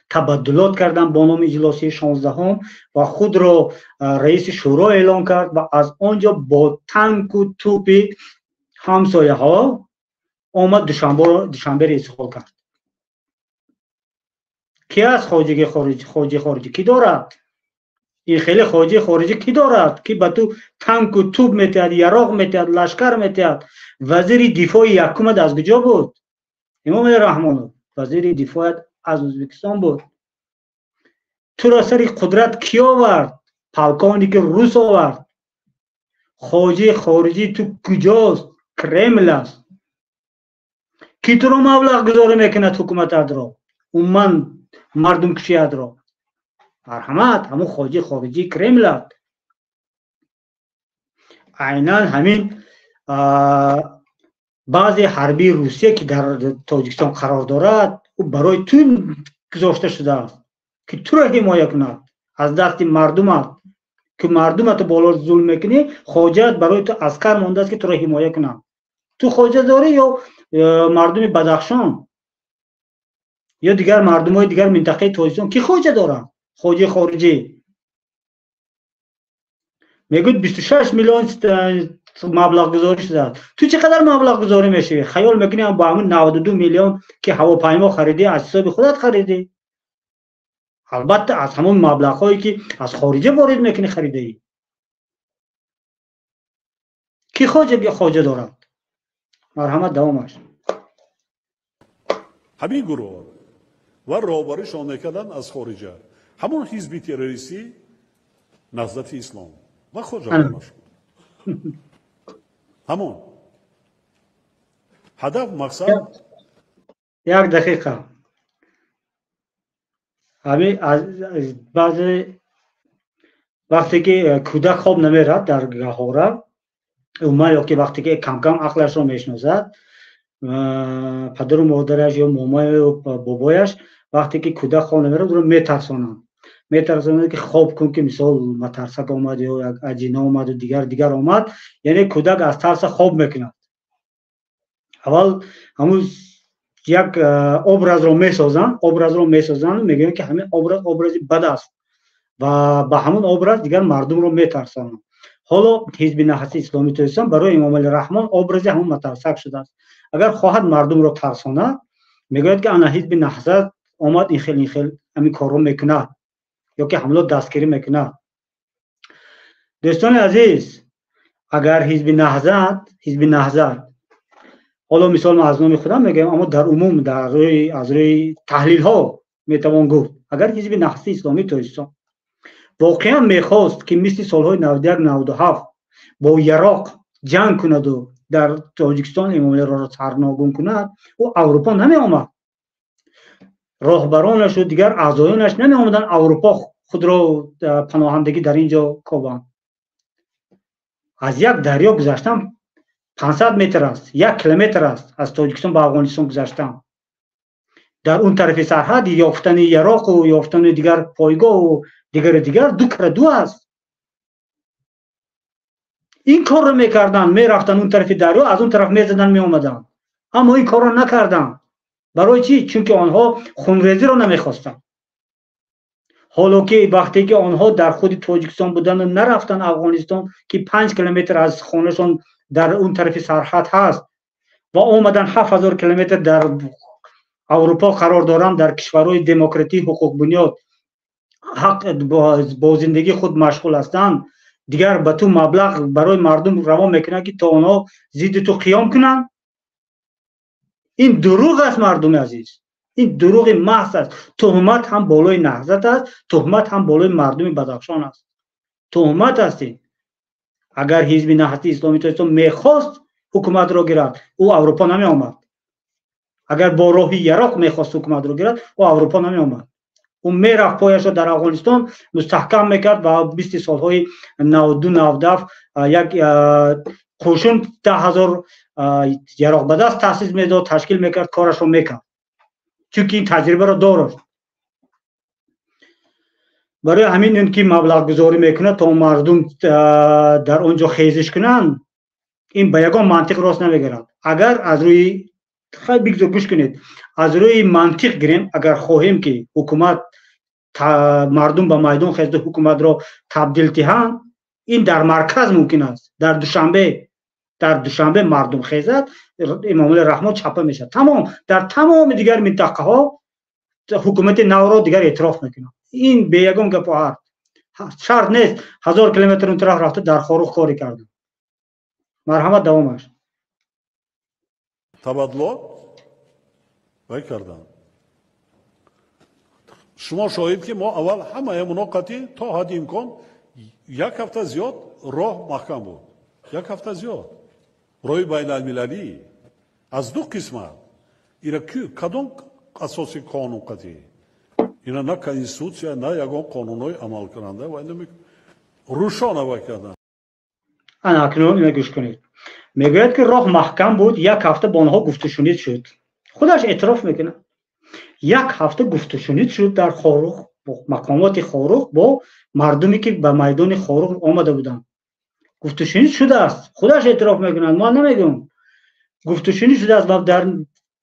تبدلات کردن با نام اجلاسی 16 و خود را رئیس شورا اعلام کرد و از آنجا با تانک و توپ همسایه ها آمد دوشنبه را اشغال کرد. کی از خواجه خارجی کی دارد؟ این خیلی خواجه خارجی کی دارد که به تو تانک و توپ میتید، یراق میتید، لشکر میتید؟ وزیر دفاع یکم از کجا بود؟ امام علی رحمه وزیر دفاع از ازبکستان بود. تو را سر قدرت کی آورد؟ پالکانی که روس آورد. خواجه خارجی تو کجاست؟ کرمل است. کی تو را مبلغ گذاری میکند حکومت را؟ من مردم کشی را مرحمت همون خواجه خارجی کرمل است. عیناً همین بعضی حربی روسیه که در تاجیکستان قرار دارد او برای تو گذاشته شده است که تو را حمایه کند از دست مردم است که مردم تو بالا ظلم میکنی. خواجه برای تو عسکر مانده است که تو را حمایه کند. تو خواجه داری یا مردم بدخشان یا دیگر مردم های دیگر منطقه تاجیکستان کی خواجه دارن؟ خواجه خارجی میگوید 26 میلیون مبلغ گذاری شده. تو چقدر مبلغ گذاری میشه؟ خیال میکنی با همون 92 میلیون که هواپیما خریدی از حساب خودت خریدی؟ البته از همون مبلغ هایی که از خارجه وارد میکنی خریده ای. کی خواجه دارد؟ مرحمت دوامش. همین گروه و رهبریشان میکردن از خارجه، همون حزب تروریستی نهضت اسلام و خواجه شد. همون هدف مقصد. یک دقیقه همین از بعض وقتی که کودک خواب نمیرد در گهواره اومد یا که وقتی که کم کم عقلش رو میشناسد، پدر و مادرش یا مامای و بابایش وقتی که کودک خواب نمیرد رو میترسونن که خواب کن که مثال مترسک آمد یا اجینه آمد و دیگر آمد، یعنی کودک از ترس خواب میکند. اول همون یک ابراز رو میسازن میگن که همین ابراز بد است و با همون ابراز دیگر مردم رو میترسانن. حالا حزب نهضت اسلامی تاجیکستان برای امام علی رحمه ابراز همون مترسک شده است. اگر خواهد مردم رو ترساند میگوید که انا حزب نهضت آمد این خیلی همین کار رو میکنه یا که حمله دستگیری میکنه. دوستان عزیز، اگر حزب نهضت حالا مثال ما از نام خودم میگم اما در عموم از روی تحلیل ها میتوان گفت اگر حزب نهضت اسلامی تاجیکستان واقعا میخواست که مثل سالهای 91-97 با عراق جنگ کند و در تاجیکستان امام علی را سرنگون کند، او اروپا نمی آمد. راهبرانش و دیگر اعضایانش نمی آمدن اروپا خود را پناهندگی در اینجا کوبند. از یک دریا گذشتم 500 متر است، 1 کیلومتر است از تاجیکستان به افغانستان گذشتم. در اون طرف سرحد یافتن عراق و یافتن دیگر پایگاه و دیگر 2 کره 2 است. این کار رو میکردن، میرفتن اون طرف دریا، از اون طرف میزدن میآمدن، اما این کار رو نکردن. برای چی؟ چون که آنها خونریزی رو نمیخواستن. حالا که وقتی که آنها در خود تاجیکستان بودن و نرفتن افغانستان که 5 کیلومتر از خانهشون در اون طرف سرحد هست و آمدن 7000 کیلومتر در اروپا قرار دارن، در کشورهای دموکراتی حقوق بنیاد حق با زندگی خود مشغول هستند، دیگر به تو مبلغ برای مردم روا میکنن که تا آنها ضد تو قیام کنن. این دروغ است مردم عزیز، این دروغ محض است. تهمت هم بالای نهضت است، تهمت هم بالای مردم بدخشان است. تهمت است. اگر حزب نهضت اسلامی تاجیکستان میخواست حکومت را گیرد، او اروپا نمی آمد. اگر با راه یراق میخواست حکومت را گیرد، او اروپا نمی آمد. او میرفت پایش را در افغانستان مستحکم میکرد و 20 سالهای 92 97 یک قوشون 10,000 یراق به دست تاسیس میداد، تشکیل میکرد، کارش را میکرد، چون این تجربه را دارد. برای همین این که مبلغ گذاری میکنه تا مردم در اونجا خیزش کنند، این به یگان منطق راست نمیگیرد. اگر از روی خیلی بگذار گوش کنید، از روی منطق گیریم، اگر خواهیم که حکومت مردم به میدان خیزده حکومت را تبدیل دهند، این در مرکز ممکن است. در دوشنبه مردم خیزد، امام رحمت چپه میشه، تمام در تمام دیگر منطقه ها حکومت نو را دیگر اعتراف میکنه. این به یگان گپ شرط نیست 1000 کیلومتر اون طرف رفته در خاروخ کاری کرده. مرحمت دوامش تبادلات وای کردن. شما شاهد که ما اول همه مناقضی تا حد امکان یک هفته زیاد راه محکم بود. یک هفته زیاد راه بین المللی از دو قسمت. اینا کدام اساسی قانون قضیه؟ اینا نه کنستیتوسیا نه یگان قانونای عمل کننده و اینا روشانه وای کردن. انا اکنون اینو گوش کنید. میگوید که راه محکم بود، یک هفته با آنها گفت و شنید شد. خودش اعتراف میکنه. یک هفته گفت و شنید شد در خاروخ، مقامات خاروخ با مردمی که به میدان خاروخ آمده بودند. گفت و شنید شده است. خودش اعتراف میکنه، ما نمیگم. گفت و شنید شده است و در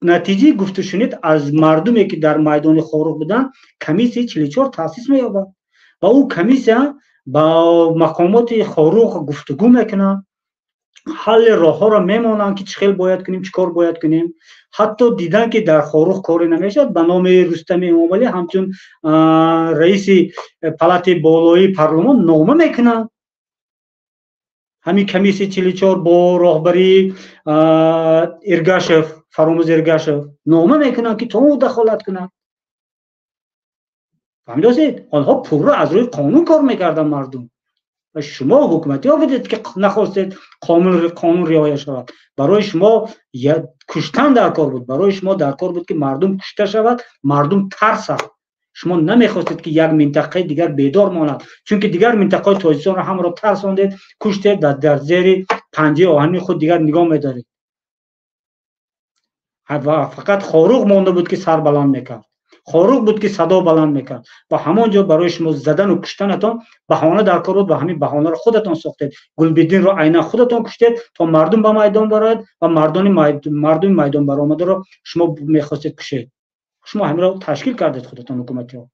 نتیجه گفت و شنید از مردمی که در میدان خاروخ بودند کمیسیه 44 تاسیس می‌یابد و او کمیسیه با مقامات خاروخ گفتگو میکنه، حل راه ها را میمانند که چه خیلی باید کنیم، چه کار باید کنیم. حتی دیدن که در خاروخ کاری نمیشد، به نام رستم امامعلی همچون رئیس پلات بالایی پارلمان نامه میکنند. همین کمیسی 44 با راهبری ارگاشف، فراموز ارگاشف نامه میکنند که تو دخالت کنند. فهمیدید؟ آنها پورا از روی قانون کار میکردن مردم. و شما حکومتی ها بدید که نخواستید قانون رعایت شود. برای شما کشتن در کار بود، برای شما در کار بود که مردم کشته شود، مردم ترسد. شما نمیخواستید که یک منطقه دیگر بیدار ماند، چون که دیگر منطقه تاجیکستان را هم را ترساندید، کشتید، در زیر پنجه آهنی خود دیگر نگاه میدارید. و فقط خاروخ مانده بود که سر بلند میکرد، خاروخ بود که صدا بلند میکرد و همانجا برای شما زدن و کشتنتان بهانه در کار بود و همین بهانه را خودتان ساختید. گلبدین را عیناً خودتان کشتید تا مردم به میدان برآید و مردم میدان برآمده را شما میخواستید کشید. شما همین را تشکیل کردید خودتان حکومتی ها.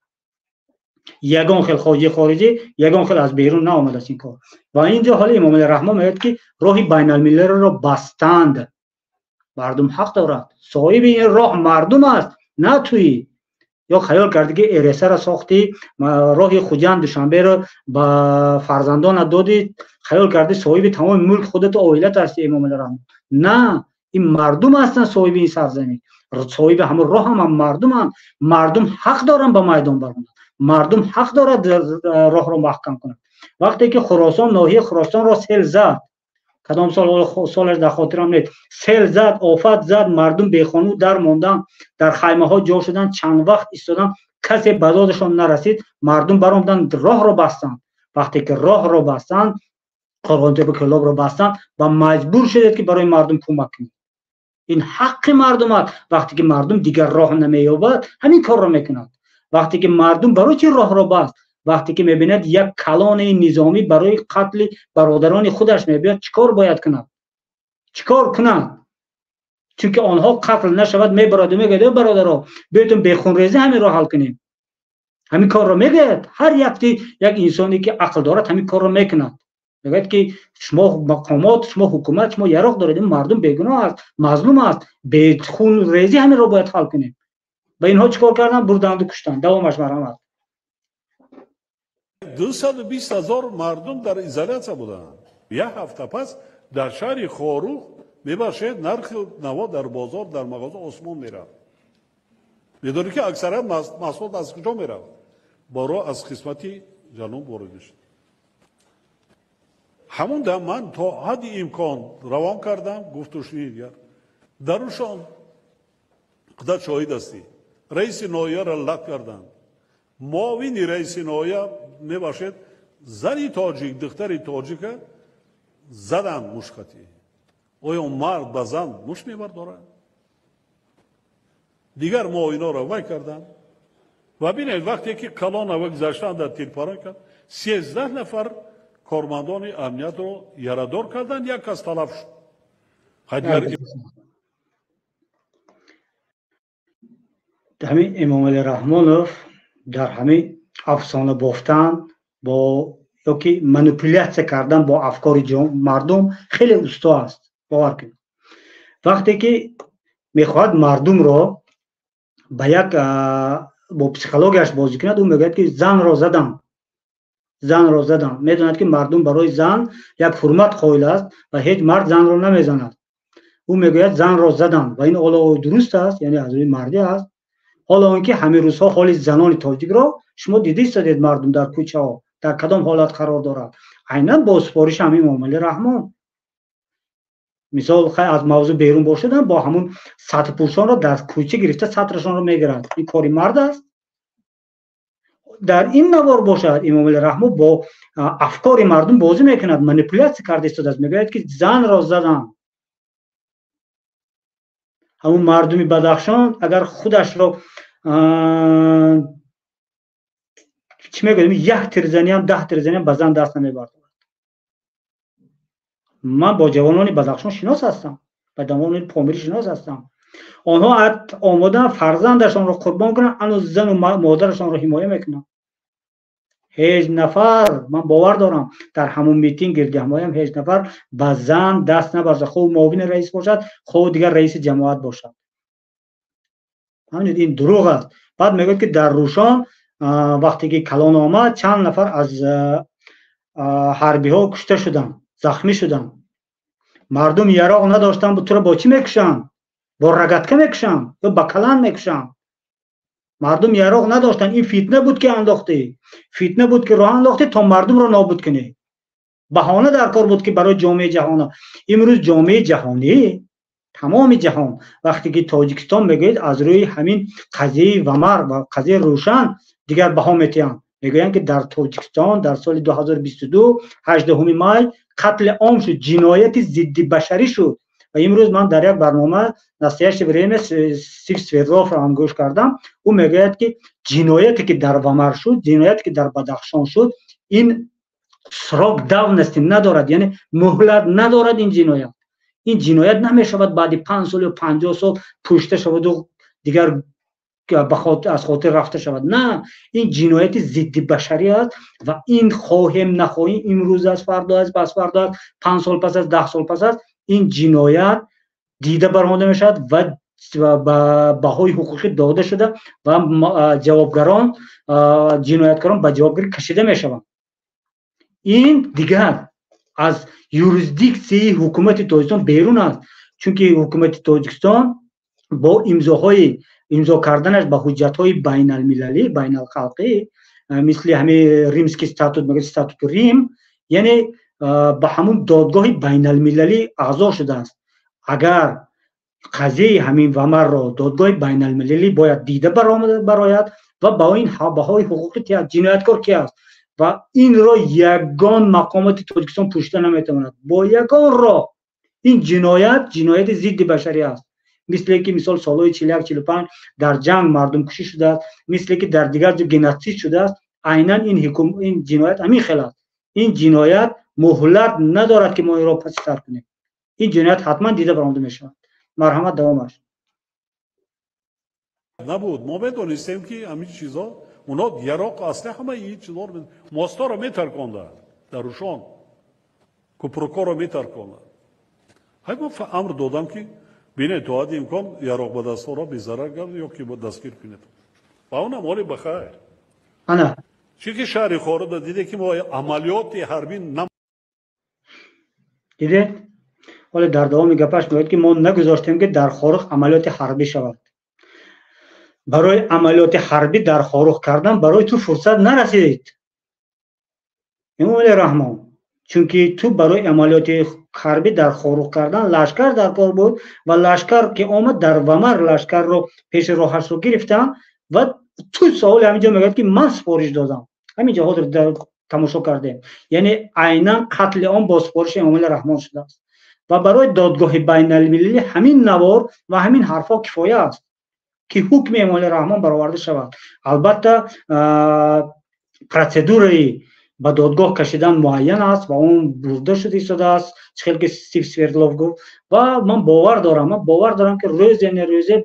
یگان خیل خارجی یگان خیل از بیرون نآمده است این کار. و اینجا حالا امام رحمت میگه که راه بین المللی را بستند. مردم حق دارند. صاحب این راه مردم است، نه تویی. یا خیال کردی که ارسه را ساختی، راه خوجند دوشنبه را با فرزندان دادی، خیال کردی صاحب تمام ملک خودت و عائلت هستی. امام رحمت نه، این مردم هستن صاحب این سرزمین، صاحب همون راه هم مردم هم. مردم حق دارن به میدان برآمدن، مردم حق دارد راه را محکم کنند. وقتی که خراسان، ناحیه خراسان را سیل زد، کدام سالش در خاطرم نیست، سیل زد، آفت زد، مردم بیخانه در ماندن، در خیمه ها جا شدن، چند وقت ایستادن، کسی به دادشان نرسید، مردم برآمدن راه را بستند. وقتی که راه را بستند، قرغانتب کلاب را بستند و مجبور شدید که برای مردم کمک کنید. این حق مردم است. وقتی که مردم دیگر راه نمییابد همین کار را میکنند. وقتی که مردم برای چی راه را بست؟ وقتی که میبیند یک کلان نظامی برای قتل برادران خودش میبیاد، چیکار باید کند؟ چیکار کنند؟ چون که آنها قتل نشود میبرد و میگه برادرها بیایید به خونریزی همین را حل کنیم. همین کار را میگه. هر یک انسانی که عقل دارد همین کار را میکند. میگه که شما مقامات، شما حکومت، شما یراق دارید، مردم بیگناه است، مظلوم است، به خونریزی همین را باید حل کنیم. و اینها چیکار کردن؟ بردند و کشتند. دوامش مرحمت. 220,000 مردم در ایزولیاسیون بودند. یک هفته پس در شهر خاروخ میباشد نرخ نوا در بازار در مغازه آسمان میرفت. میدونی که اکثریت محصولات از کجا میره؟ برای از قسمتی جنوب وارد میشه. همون دم من تا حد امکان روان کردم، گفتوشی دیگر درشان خدا شاهد هستی. رئیس ناحیه را لک کردند. معاون رئیس ناحیه میباشد زنی تاجیک، دختری تاجیک زدن مشکتی. آیا مرد به زن مش میبرداره؟ دیگر معاونا را وای کردند و ببینید وقتی که کلان را گذاشتند در تیرپاران کرد 13 نفر کارمندان امنیت رو یارادار کردند، یک کس تلف شد. همین امام علی رحمانوف در همین افسانه بافتن با یا که منیپولیاسیون کردن با افکار مردم خیلی استا است. باور کنید وقتی که میخواد مردم رو با یک با پسیکولوژیش بازی کند، اون میگه که زن را زدم میدوند که مردم برای زن یک حرمت قائل است و هیچ مرد زن را نمیزند. او میگوید زن را زدم و این حالا درست است، یعنی از روی مردی است. حالا اینکه همین روزها حال زنان تاجیک را شما دیدید مردم در کوچه ها در کدام حالت قرار دارد. عیناً با سفارش همین امام علی رحمان مثال خیلی از موضوع بیرون باشدن با همون سطح پوشان را در کوچه گرفته سطرشان را میگیرند. این کاری مرد است. در این نوار باشد امام علی رحمان با افکار مردم بازی میکند، منیپولیاسیون کرده است. میگوید که زن را زدم. همون مردمی بدخشان اگر خودش را چی میگویم 1 تیر هم 10 تیر هم به زن دست نمیبرد. من با جوانان بدخشان شناس هستم، با جوانان پامیری شناس هستم. آنها آمدن فرزندشان را قربان کنن، هنوز زن و مادرشان را حمایت میکنن. هیچ نفر من باور دارم در همون میتینگ گردی حمایم هیچ نفر به زن دست نبرده، خود معاون رئیس باشد خود دیگر رئیس جماعت باشد. همین این دروغ است. بعد میگه که در روشان وقتی که کلان آمد چند نفر از حربی ها کشته شدن، زخمی شدن. مردم یراق نداشتن، تو را با چی میکشن؟ با رگتکه میکشن یا با کلان میکشن؟ مردم یراق نداشتن. این فتنه بود که انداخته، فتنه بود که راه انداخته تا مردم را نابود کنه. بهانه در کار بود که برای جامعه جهان. امروز جامعه جهانی تمام جهان وقتی که تاجیکستان میگید از روی همین قضیه ومر و قضیه روشن دیگر بها میتیان، میگویند که در تاجیکستان در سال 2022 18 می قتل عام شد، جنایت ضد بشری شد. و امروز من در یک برنامه نصیحت بریم سیکس فیروف را هم گوش کردم. او میگوید که جنایتی که در ومر شد، جنایتی که در بدخشان شد، این سراغ داونستیم ندارد، یعنی مهلت ندارد. این جنایت نمیشود بعد 5 سال یا 50 سال پوشته شود و دیگر از خاطر رفته شود. نه، این جنایت ضد بشری است و این خواهیم نخواهیم امروز از فردا است پس فردا است 5 سال پس از 10 سال پس است این جنایت دیده برآورده میشد و به بهای حقوقی داده شده و جوابگران جنایتکاران به جوابگیری کشیده میشوند. این دیگر از یوریسدیکسی حکومت تاجیکستان بیرون است، چون که حکومت تاجیکستان با امضا کردنش به حجت‌های بین المللی بین الخلقی مثل همین ریمسکی استاتوت میگه استاتوت ریم، یعنی به همون دادگاه بین المللی اعضا شده است. اگر قضیه همین ومر را دادگاه بین المللی باید دیده برآید و با این بهای حقوقی جنایتکار کی است و این را یگان مقامات تاجیکستان پوشیده نمیتواند. با یگان را این جنایت ضد بشری است. مثل که مثال سالهای 41 45 در جنگ مردم کشی شده است، مثل که در دیگر جو گنوسید شده است. عیناً این جنایت همین خیلی است. این جنایت مهلت ندارد که ما این را پس‌تر کنیم. این جنایت حتما دیده برآورده میشود. مرحمت دوامش نبود. ما میدونستیم که همین چیزا اونا یراق اصلا همه این چیزا رو ماستا رو میترکونده درشان کپروکا رو میترکونده. های ما امر دادم که بینه تو حد امکان یراق به دستا را بیزرر گرد یا که با دستگیر کنید و اون مالی بخیر انا چی که شهری خورده دیده که ما عملیات حربی دیده. ولی در دوام گپش میگوید که ما نگذاشتیم که در خارج عملیات حربی شود. برای عملیات حربی در خاروخ کردن برای تو فرصت نرسید امام رحمان، چون که تو برای عملیات حربی در خاروخ کردن لشکر در کار بود و لشکر که آمد در ومر لشکر رو پیش راهش رو گرفتن و تو سوال همینجا میگه که من سپارش دادم. همینجا حاضر در تماشا کردیم، یعنی عینا قتل عام با سپارش امام رحمان شده است و برای دادگاه بین المللی همین نوار و همین حرفا کفایه است که حکم امام رحمان برآورده شود. البته پروسیدوری با دادگاه کشیدن معین است و اون برده شده است، چخیل که استیو سوردلوف گفت و من باور دارم که روز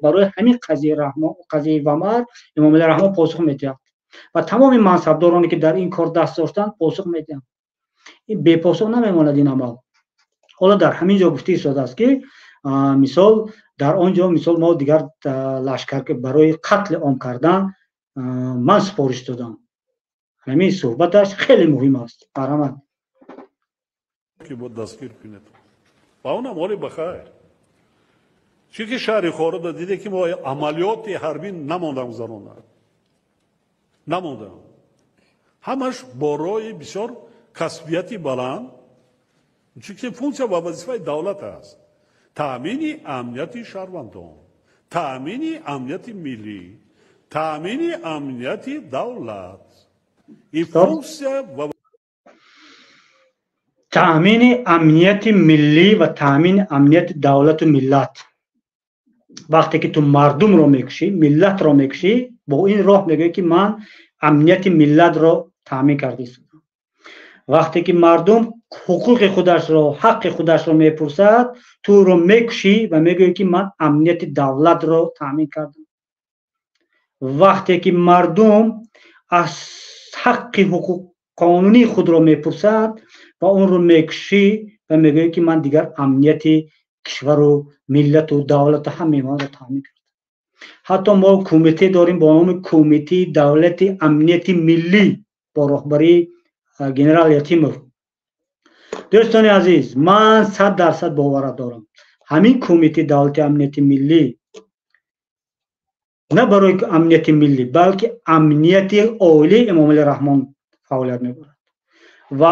برای همین قضیه ومر امام رحمان پاسخ میدهد و تمام منصبدارانی که در این کار دست داشتن پاسخ میدهند. این بے پاسخ نمیماند این عمل. حالا در همین جا گفته شده است که مثال در آنجا مثال ما دیگر لشکر که برای قتل عام کردن من سپارش دادم. همین صحبتش خیلی مهم است. برام که بود دستگیر کنید و اونم حالی بخیر چی که شهر خورده دیده که ما عملیات حربی نماندم زنونه نماندم همش برای بسیار کسبیتی بلند چی که فونکسیا و وظیفه دولت است، تأمین امنیت شهروندان، تأمین امنیت ملی، تأمین امنیت دولت. این فونکسیا و تأمین امنیت ملی و تأمین امنیت دولت و ملت. وقتی که تو مردم رو میکشی، ملت رو میکشی، با این راه میگه که من امنیت ملت رو تأمین کردم. وقتی که مردم حقوق خودش رو، حق خودش رو میپرسد، تو رو میکشی و میگه که من امنیت دولت رو تأمین کردم. وقتی که مردم از حق حقوق قانونی خود رو میپرسد و اون رو میکشی و میگه که من دیگر امنیت کشور و ملت و دولت همه ما رو تامین کرد. حتی ما کمیته داریم با نام کمیته دولت امنیت ملی با رهبری جنرال یتیموف. دوستان عزیز، من 100% باور دارم همین کمیته دولت امنیت ملی نه برای امنیت ملی بلکه امنیت عالی امام رحمان فعالیت می‌کند و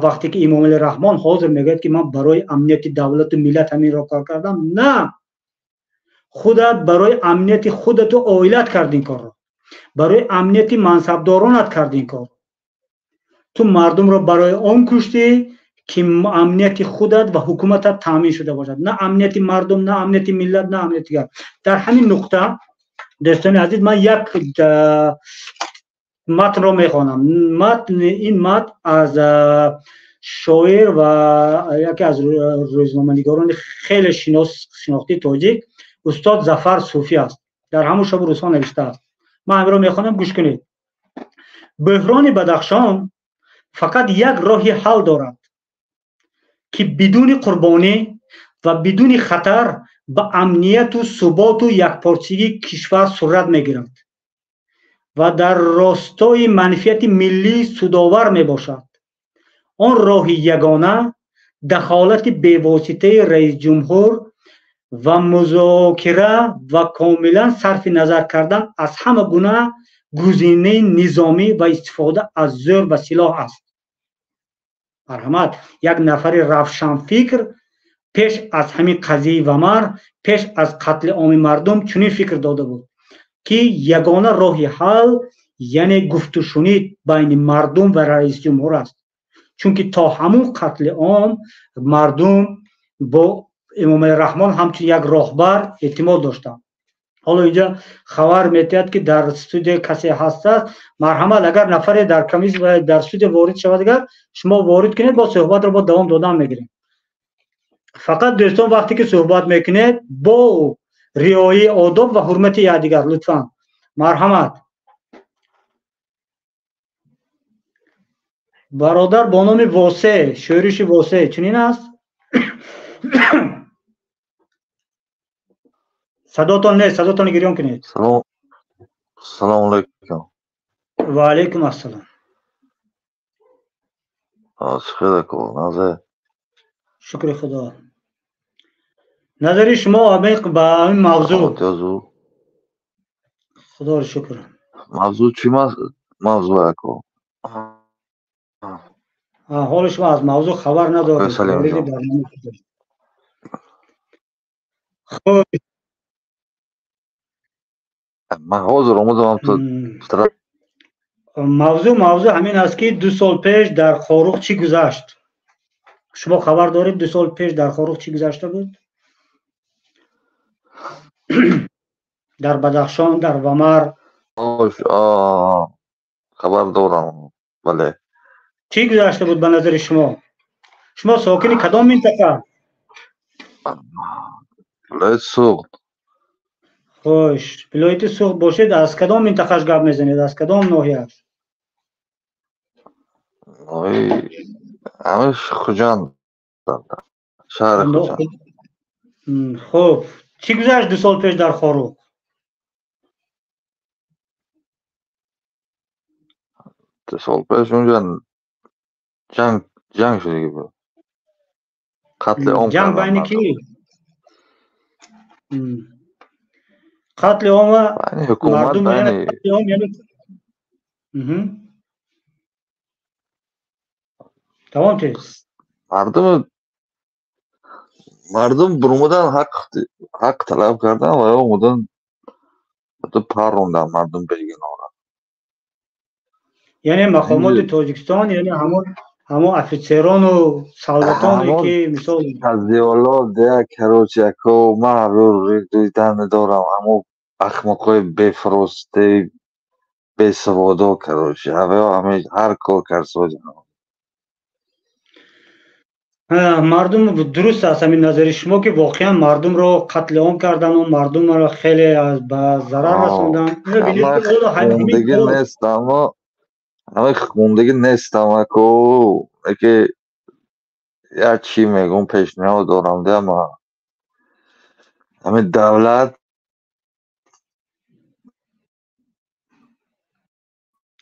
وقتی که امام رحمان حاضر میگه که من برای امنیت دولت و ملت همین را کار کردم، نه، خودت برای امنیت خودت و عائلت کردین کار، برای امنیت منصبدارانت کردین کار. تو مردم را برای آن کشتی که امنیت خودت و حکومتت تامین شده باشد، نه امنیت مردم، نه امنیت ملت، نه امنیت دیگر. در همین نقطه دوستان عزیز من یک متن را میخوانم. این متن از شاعر و یکی از روزنامه‌نگاران خیلی شناخته تاجیک استاد ظفر صوفی است. در همون شب روزها نوشته است. من همین را میخوانم، گوش کنید. بحران بدخشان فقط یک راه حل دارد که بدون قربانی و بدون خطر به امنیت و ثبات و یکپارچگی کشور صورت میگیرد و در راستای منفعت ملی سودآور می باشد. آن راه یگانه دخالت بی‌واسطه رئیس جمهور و مذاکره و کاملا صرف نظر کردن از همه گونه گزینه نظامی و استفاده از زور و سلاح است. مرحمت، یک نفر روشن فکر پیش از همین قضیه ومر، پیش از قتل عام مردم چنین فکر داده بود که یگانه راه حل یعنی گفت و شنید بین مردم و رئیس جمهور است، چون که تا همون قتل عام مردم با امام رحمان همچون یک راهبر اعتماد داشتند. حالا اینجا خبر می‌دهد که در استودیو کسی هست است، مرحمت اگر نفری در کمیز و در استودیو وارد شود، اگر شما وارد کنید با صحبت رو با دوام دادن میگیریم. فقط دوستان وقتی که صحبت میکنید با رعایت آداب و حرمت یکدیگر لطفا. مرحمت. برادر با نام واسه، شورش واسه چنین است؟ صداتون نیست، صداتون گریان کنید. سلام علیکم. و علیکم السلام. خیلی خوب. نظر شکر خدا. نظری شما عمیق به این موضوع. خدا رو شکر. موضوع چی موضوع اکو؟ حال شما از موضوع خبر ندارید. سلام وارد جان. برنامه شدید. خب من حاضر اومدم تو موضوع همین است که 2 سال پیش در خاروق چی گذشت. شما خبر دارید 2 سال پیش در خاروق چی گذشته بود؟ در بدخشان، در ومر خبر دارم. بله. چی گذشته بود به نظر شما؟ شما ساکن کدام منطقه؟ ولایت سوخت. خوش، ولایت سوخت باشید. از کدام منطقهش گپ میزنید؟ از کدام ناحیه‌اش؟ همه خوجند، شهر خوجند. خب چی گذشت 2 سال پیش در خاروق؟ 2 سال پیش اونجا جنگ شده بود. قتل عام جنگ کردن. بین کی؟ قتل عام بین حکومت، مردم، یعنی بین قتل عام یعنی تمام تیز. مردم برومدن حق طلب کردن و اومدن تو پروندن مردم بیگناه. یعنی مقامات تاجیکستان، یعنی همون افیسران و سالباتانی که مثال تزدیوالا ده کروچکو ما رو دیدن دارم. همون اخمقای بفرسته بسوادا کروچی همه هر کار کرد سوجن. مردم درست است همین نظر شما که واقعا مردم رو قتل عام کردن و مردم رو خیلی به ضرر رسوندن. خوندگی نیست اما همه خوندگی نیست اما که یا چی میگم پیشنهاد دارم ده ما همه دولت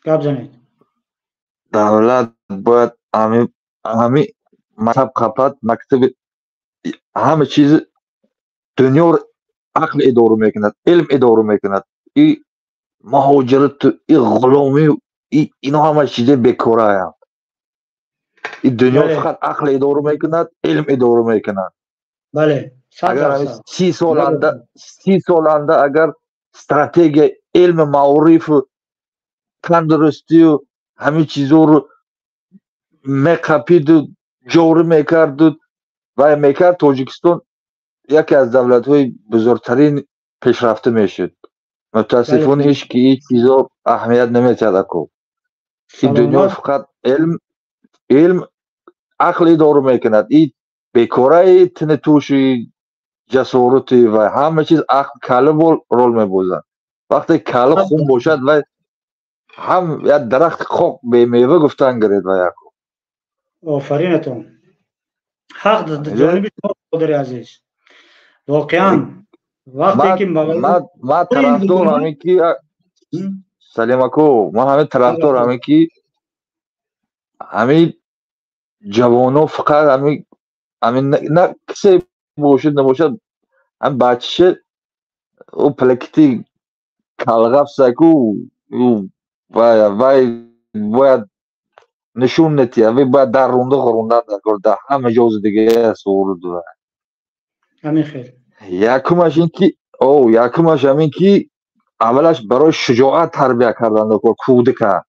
گپ زنید. دولت باید همه مکتب قبط مکتب همه چیز دنیا رو عقل اداره میکند، علم اداره میکند. این مهاجرت، این غلامی، اینا همه چیز بیکاره هست. این دنیا فقط عقل اداره میکند، علم اداره میکند. بله. اگر 30 سال آینده اگر استراتژی علم معارف تندرستی و همه چیزا رو میقپید و جوری میکرد و میکرد، تاجیکستان یکی از دولت‌های بزرگترین پیشرفته میشد. متاسفانه هیچ که این چیزا اهمیت نمیتد اکو. این دنیا فقط علم عقل اداره میکند. این بیکاره تن توش جسارتی و همه چیز عقل کله رول میبازد. وقتی کله خون باشد و هم یک درخت خوک به میوه گفتن گرید و یکو. آفرینتون. حق جانب شما برادر عزیز. واقعا وقتی که ما طرفدار همین کی سلیمکو، ما همه طرفدار همین کی همین جوانو فقط همین نه کسی باشد نباشد هم بچه او پلکتی کلغف سکو باید نشون نتیه باید در رونده خوروندن در همه جوز دیگه سورد و همین خیلی یکمش همین که اولش برای شجاعت تربیه کردن کودک.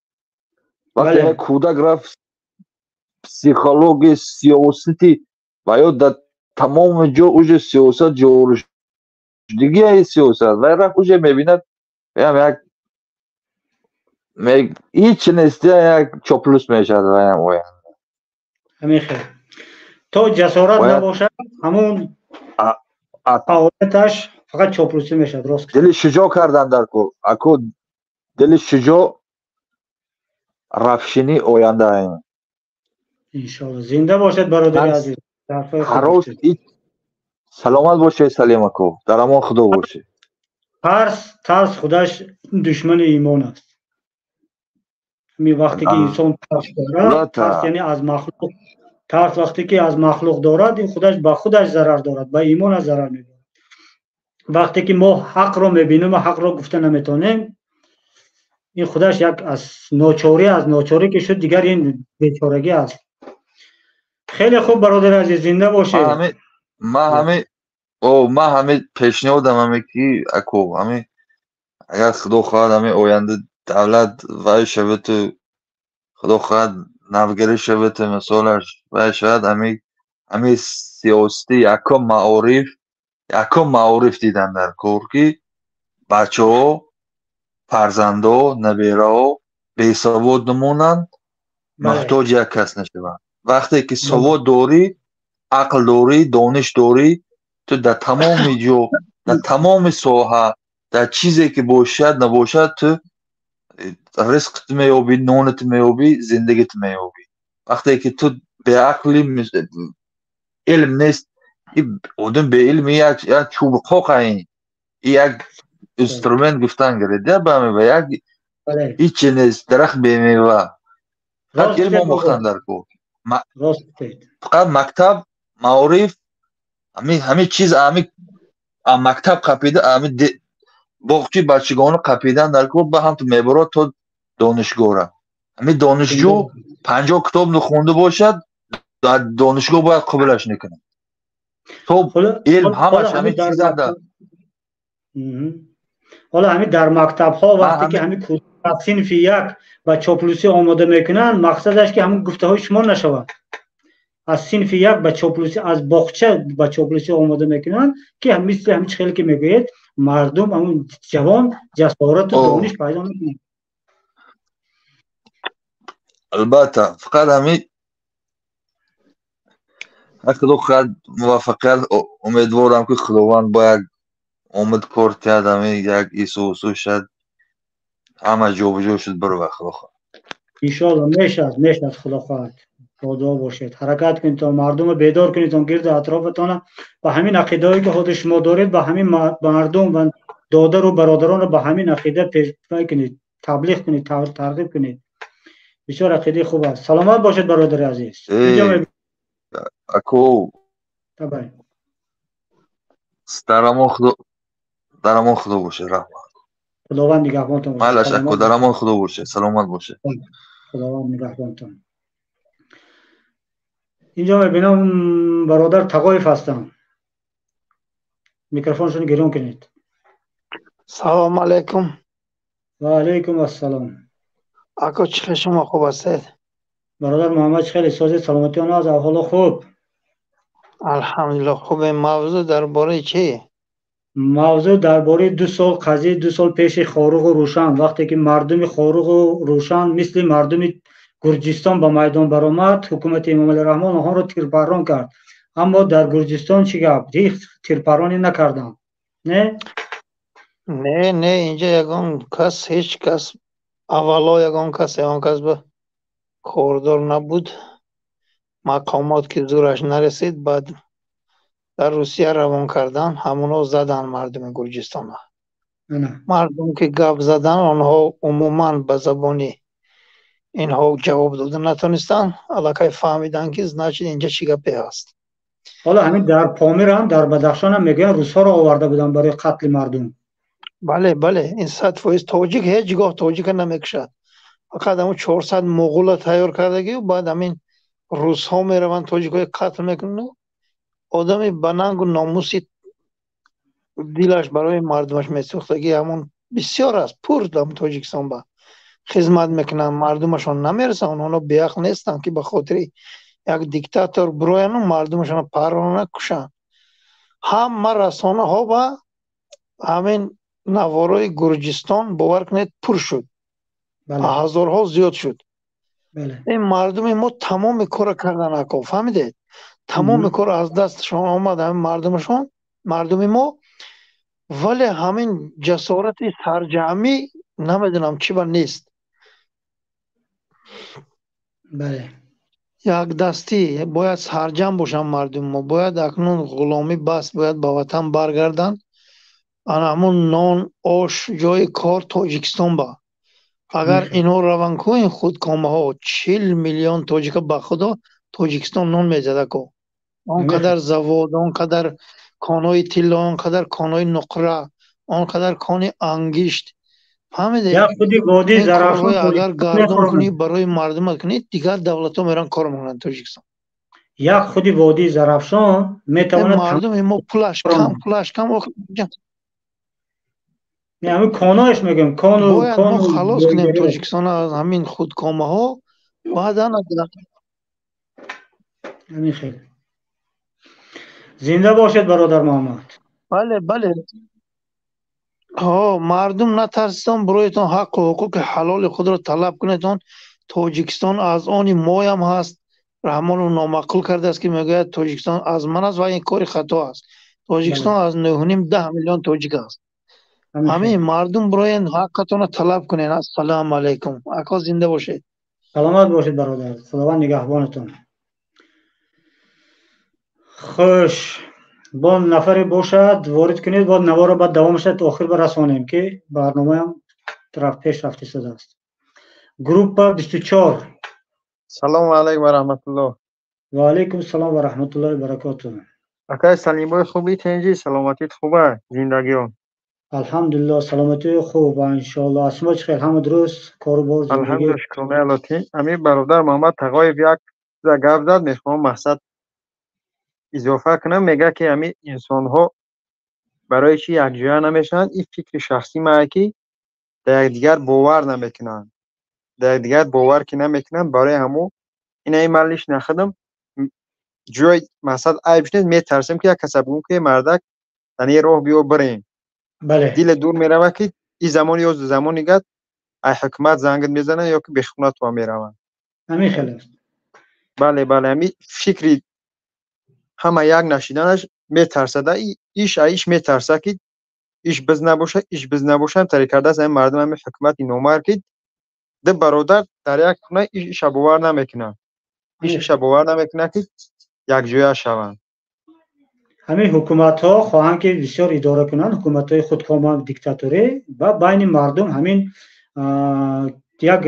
وقتی کودک رفت پسیکولوژی سیاستی و یا در تمام جا اوج سیاست جورش دیگه سیاست و رفت اوج میبیند هیچ نیسته یک چاپلوس میشد. همین خیلی تا جسارت نباشد همون فعالیتش فقط چاپلوسی میشد. راست دل شجاع کردن در اکو دل شجاع رفشینی آینده هست. انشاءالله زنده باشد برادر عزیز. سلامت باشه سلیمکو، در امان خدا باشه. ترس خودش دشمن ایمان است. می وقتی که انسان ترس دارد، ترس یعنی از مخلوق، ترس وقتی که از مخلوق دارد این خودش به خودش ضرر دارد، به ایمان ضرر می‌رسد. وقتی که ما حق را می‌بینیم و حق را گفته نمی‌تونیم این خودش یک از ناچاری که شد، دیگر این بیچارگی است. خیلی خوب برادر عزیز، زنده باشید. من همه پیشنهادم همه کی اکو همه اگر خدا خواهد همه آینده دولت وای شود تو خدا خواهد نوگری شود تو مثالش وای شود همه سیاستی یکم معارف دیدن در کار که بچه ها فرزنده ها نبیره ها بی سواد نمونند، محتاج یک کس نشوند. وقتی که سواد داری، عقل داری، دانش داری، تو در تمام جا در تمام ساحه در چیزی که باشد نباشد تو رزقت میابی، نانت میابی، زندگیت میابی. وقتی که تو به عقلی علم نیست، آدم به علم یک چوب قاقه یک اینسترومنت گفتن گرده به یک هیچ نیست، درخت به میوه فقط علم آموختن در کار. فقط مکتب معارف همه چیز مکتب قپیده باغچه بچگان قپیدن در کار به هم تو میبرد تا دانشگاه را. همه دانشجو 50 کتاب نخونده باشد در دانشگاه باید قبولش نکنه. تو علم همش همه چیز در حالا همین در مکتب ها وقتی که همین صنف یک و چاپلوسی آماده میکنن، مقصدش که همین گفته های شما نشود. از صنف یک به چاپلوسی، از باغچه به چاپلوسی آماده میکنن که مثل همین خیلی که میگوید مردم همون جوان جسارت و دانش پیدا میکنن. البته فقط همین خدا خواهد موفقیت امیدوارم که خداوند باید امید کار کرد همین یک ایسو شد همه جا بجا شد برو خدا خواهد. انشاءالله میشه خدا خواهد. خدا باشید، حرکت کنید تا مردم بیدار کنید تا گرد اطرافتان با همین عقیده‌ای که خود شما دارید با همین مردم و دادر و برادران با همین عقیده پیش کنید، تبلیغ کنید، ترغیب کنید. بسیار عقیده خوب است. سلامت باشید برادر عزیز. اکو تبای درمان خدا باشه رحمت. خداوند نگهبانتون باشه. مالش اکو درمان خدا باشه. سلامت باشه. خداوند نگهبانتون. اینجا میبینم برادر تقایف هستم. میکروفونشون گرون کنید. سلام علیکم. و علیکم السلام. اکو چه شما خوب هستید؟ برادر محمد خیلی سازی سلامتی آن از احوال خوب. الحمدلله خوب. موضوع درباره چی؟ موضوع درباره 2 سال قضیه 2 سال پیش خاروق و روشن، وقتی که مردم خاروق و روشن مثل مردم گرجستان به میدان برآمد، حکومت امام علی رحمان آنها را تیرپران کرد. اما در گرجستان چی گپ؟ تیرپرانی نکردن. نه اینجا یگان کس هیچ کس اولا یگان کس به خوردار نبود. مقامات که زورش نرسید بعد در روسیه روان کردن، همونو زدن مردم گرجستان. مردم که گپ زدن آنها عموما به زبانی اینها جواب دادن نتونستن، علاقه فهمیدن که значит اینجا چی گپی هست. حالا همین در پامیر هم در بدخشان هم میگن روس‌ها را آورده بودن برای قتل مردم. بله این 100% تاجیک هیچ جگاه تاجیک نمیکشد. فقط همون 400 مغول تیار کردگی و بعد همین روس ها میروند تاجیک های قتل میکنن. آدمی بننگ و ناموسی دیلش برای مردمش میسوختگی همون بسیار است. پر دم تاجیکستان با خدمت میکنن، مردمشون نمیرسن. اونها بیعقل نیستن که به خاطر یک دیکتاتور بروین مردمشون پرانه کشن. همه رسانه ها با همین نوارای گرجستان باور کنید پر شد. هزارها زیاد شد. این مردم ما تمام کار کردن اکو فهمیدید؟ تمام کار از دستشان آمد همین مردم ما، ولی همین جسارت سرجمی نمیدونم چی با نیست. یک دستی باید سرجم باشن مردم ما، باید اکنون غلامی بس، باید به وطن برگردن. همون نان آش جای کار تاجیکستان با اگر اینو روان کنین خودکامه ها 40 میلیون تاجیک به خدا تاجیکستان نان میزده کو. آنقدر زواد، آنقدر کانای تیلا، آنقدر کانای نقره، آنقدر کانای انگشت فهمیدی؟ یا خودی وادی این زرافشان کارهای اگر گردون میخورن، کنی برای مردم کنی دیگر دولت ها میرن کار میکنن تاجیکستان. یا خودی وادی زرافشان این میتواند مردم ما پولش کم وقت نه همین کانایش میگم کانو باید ما کانو خلاص کنیم تاجیکستان از همین خودکامه ها. بعدا همین خیلی زنده باشد برادر محمد. بله بله ها مردم نترسیدن برایتان حق و حقوق حلال خود را طلب کنیدان. تاجیکستان از آن مایم هست. رحمان رو نامعقول کرده است که میگوید تاجیکستان از من است و این کار خطا است. تاجیکستان از 9.5 میلیون تاجیک است. همین همین خیلی مردم برای این حقتون را طلب کنین. السلام علیکم. اکا زنده باشید. سلامت باشید برادر، خداوند نگهبانتون. خوش با نفر باشد وارد کنید، با نوار بعد دوامش تا آخر برسانیم که برنامه هم طرف پیش رفته شده است. گروپ 24. سلام علیکم و رحمت الله. و علیکم السلام و رحمت الله و برکاته. اکای سلیم بای خوبی تنجی؟ سلامتیت خوبه؟ زندگی ها الحمدلله سلامتی خوب ان شاء الله. اسما چخیر؟ همه درست؟ کاروبار زندگی؟ الحمدلله شکر میلاتی. امی برادر محمد تقایف یک گپ زد، میخوام مقصد اضافه کنم. میگه که امی انسان ها برای چی یک جای نمیشن؟ این فکر شخصی ما که در یکدیگر باور نمیکنن، در یکدیگر باور که نمیکنن برای همو این ملش نخدم جای مقصد عیبش نیست. میترسم که یک کس بگم که مردک تنی راه بیو بریم، بله دل دور میروه که این زمان یا زمانی گد ای حکومت زنگت میزنه یا که به خونه تو میرون. همین خیلی است. بله بله امی فکری همه یک نشیدنش میترسده. ایش میترسه که ایش بز نباشه، ایش بز نباشه تری کرده از این مردم همه حکومت نومر که ده برادر در یک خونه ایش باور نمیکنه، ایش باور نمیکنه که یک جای شوند. همین حکومت ها خواهند که بسیار اداره کنند، حکومت های خودکامه دیکتاتوری و بین مردم همین یک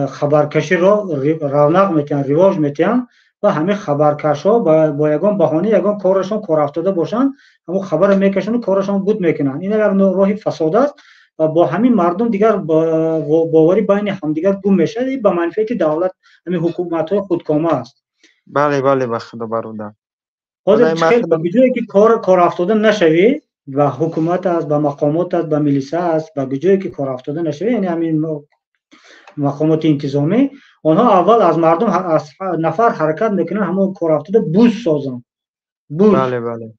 خبرکشی را رونق میتن، رواج میتن و همین خبرکش ها با یگان بهانه یگان کارشان کار افتاده باشند همون خبر میکشن و کارشان بود میکنن. این اگر راه فساد است و با همین مردم دیگر باوری بین همدیگر گم میشه. این به منفعت دولت همین حکومت های خودکامه است. بله بله به خدا برادر. حاضر خیلی به جایی که کار افتاده نشوی و حکومت است و مقامات است و ملیسه است و به جایی که کار افتاده نشوی، یعنی همین مقامات انتظامی آنها اول از مردم از نفر حرکت میکنن همون کار افتاده بوز سازن. بوز. بله بله.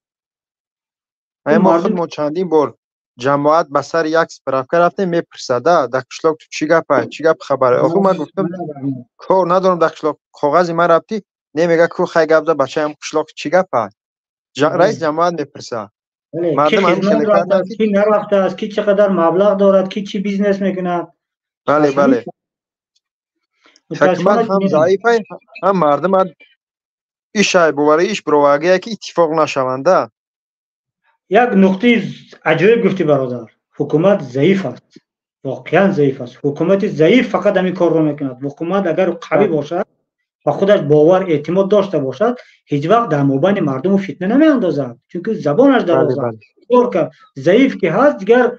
ما خود ما چندین بار جماعت به سر یک سپرافکر رفتیم میپرسده در قشلاق تو چی گپه چی گپ خبره. آخه من گفتم کار ندارم در قشلاق، کاغذی من رفتی نمیگه کو خی گپ ده بچه هم قشلاق چی گپه. رئیس جماعت میپرسه مردم هم خیلی کردن کی نرفته است، کی چقدر مبلغ دارد، کی چی بیزنس میکنه. بله بله. حکومت هم ضعیفه هم مردم هم ایش باوری ایش برواگه که اتفاق نشونده. یک نقطه عجیب گفتی برادر، حکومت ضعیف است، واقعا ضعیف است. حکومت ضعیف فقط همین کار را میکند. حکومت اگر قوی باشد و خودش باور اعتماد داشته باشد هیچ وقت در مابین مردم فتنه نمیاندازد، چون که زبانش دراز است. که ضعیف که هست دیگر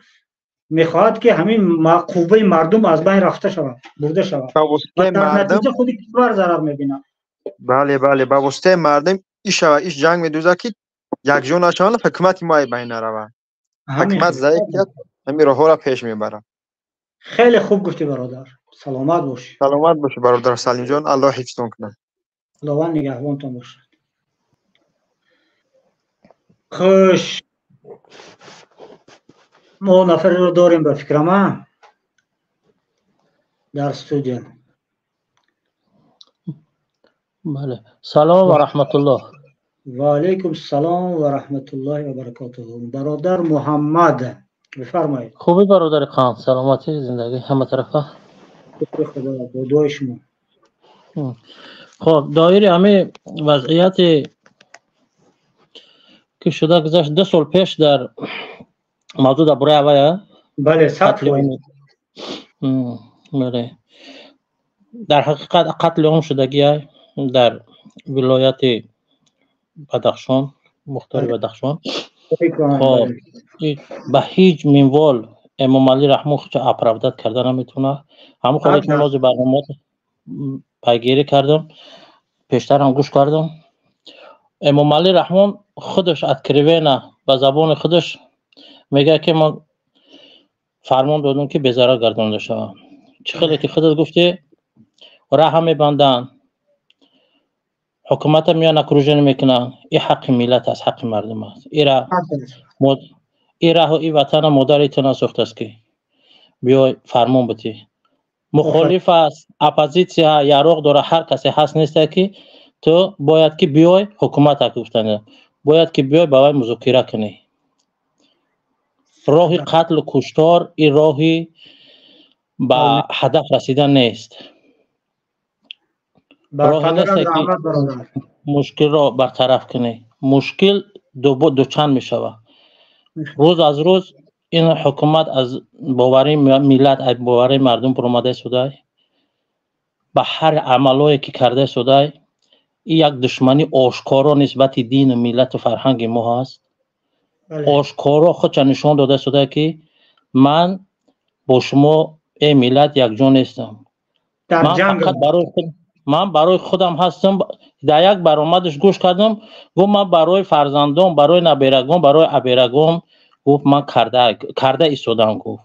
میخواهد که همین قوه مردم از بین رفته شود، برده شود و در نتیجه خود کشور ضرر میبیند. بله بله با واسطه مردم ایش جنگ میدوزه که یک جون نشوند حکومت ما بین نروه. حکومت ضعیف کرد همین راه را پیش میبره. خیلی خوب گفتی برادر. سلامت باش. سلامت باش برادر سلیم جان. الله حفظتون کنه. خداوند نگهبانتون باشه. خوش ما نفری رو داریم به فکرم در استودیو. بله سلام و رحمت الله. و علیکم السلام و رحمت الله و برکاته. برادر محمد بفرمایید. خوبی برادر خان؟ سلامتی زندگی همه طرفه؟ خدا با دعای شما. خب دایره همه وضعیت که شده گذشت 2 سال پیش در موضوع در برای اوه. بله ثبت بله در حقیقت قتل عام شدگی در ولایت بدخشان، مختار بدخشان. خب به هیچ منوال امام علی رحمون خودش اپرودت کرده نمیتونه. همون خودت مناظر برنامه پیگیری کردم، پیشتر هم گوش کردم. امام علی رحمون خودش از کریوینا به زبان خودش میگه که من فرمان دادم که بزرگ گردانده شوم. چه خیلی که خودت گفتی راه میبندن، حکومت میان اکروژن میکنن، این حق ملت است، حق مردم است. این راه این وطن مادرتون ساخته است که بیای فرمان بتی. مخالف است، اپوزیسیا یا روغ داره، هر کسی هست نیست که تو باید که بیای حکومت گفتن، باید که بیای با وی مذاکره کنی. راه قتل و کشتار این راهی با هدف رسیدن نیست. راه نیست که مشکل را برطرف کنی. مشکل دو چند می شود. روز از روز این حکومت از باوری ملت، از باوری مردم پرومده شده، به هر عملایی که کرده شده، این یک دشمنی آشکارا نسبت دین و ملت و فرهنگ ما هست. آشکارا خودش نشان داده شده که من با شما ای ملت یک جان نیستم. من برای خودم هستم. در یک برآمدش گوش کردم، گفت من برای فرزندان، برای نبیرگان، برای ابیرگان گفت من کرده ایستادم. گفت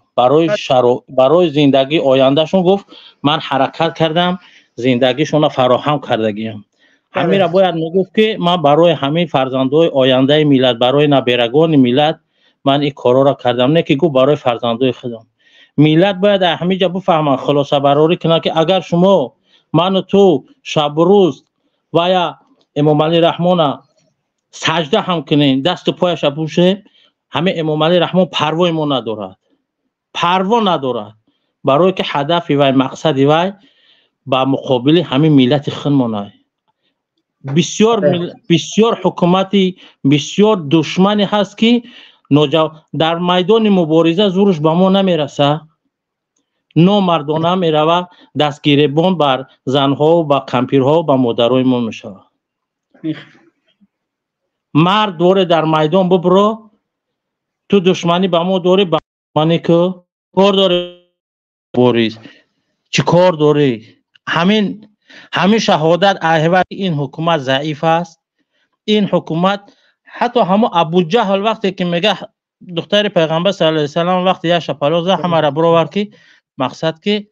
برای زندگی آیندهشون گفت من حرکت کردم، زندگیشون فراهم کردگیم. همین را باید میگفت که من برای همین فرزندای آینده ملت، برای نبیرگان ملت من این کارا را کردم، نه که گفت برای فرزندای خودم. ملت باید همینجا بفهمن، خلاصه براری کنه که اگر شما من و تو شب و روز و یا امام علی رحمون سجده هم کنین، دست و پایش بوشه، همه امام علی رحمون پروای ما ندارد، پروا ندارد، برای که هدف و مقصد وی با مقابل همین ملت خود ما. بسیار حکومتی، بسیار دشمنی هست که در میدان مبارزه زورش به ما نمیرسه، نامردانه میروه، دستگیربان بر زنها و با کمپیرها و با مادرای ما میشوه. مرد دوره در میدان ببرو، تو دشمنی به ما دوره، به منی که کار داره بوریز، چی کار داره؟ همین شهادت احوال این حکومت ضعیف است. این حکومت حتی همه ابو جهل وقتی که میگه دختر پیغمبر صلی الله علیه و سلام وقتی یا شپالا زخم را برآور که مقصد که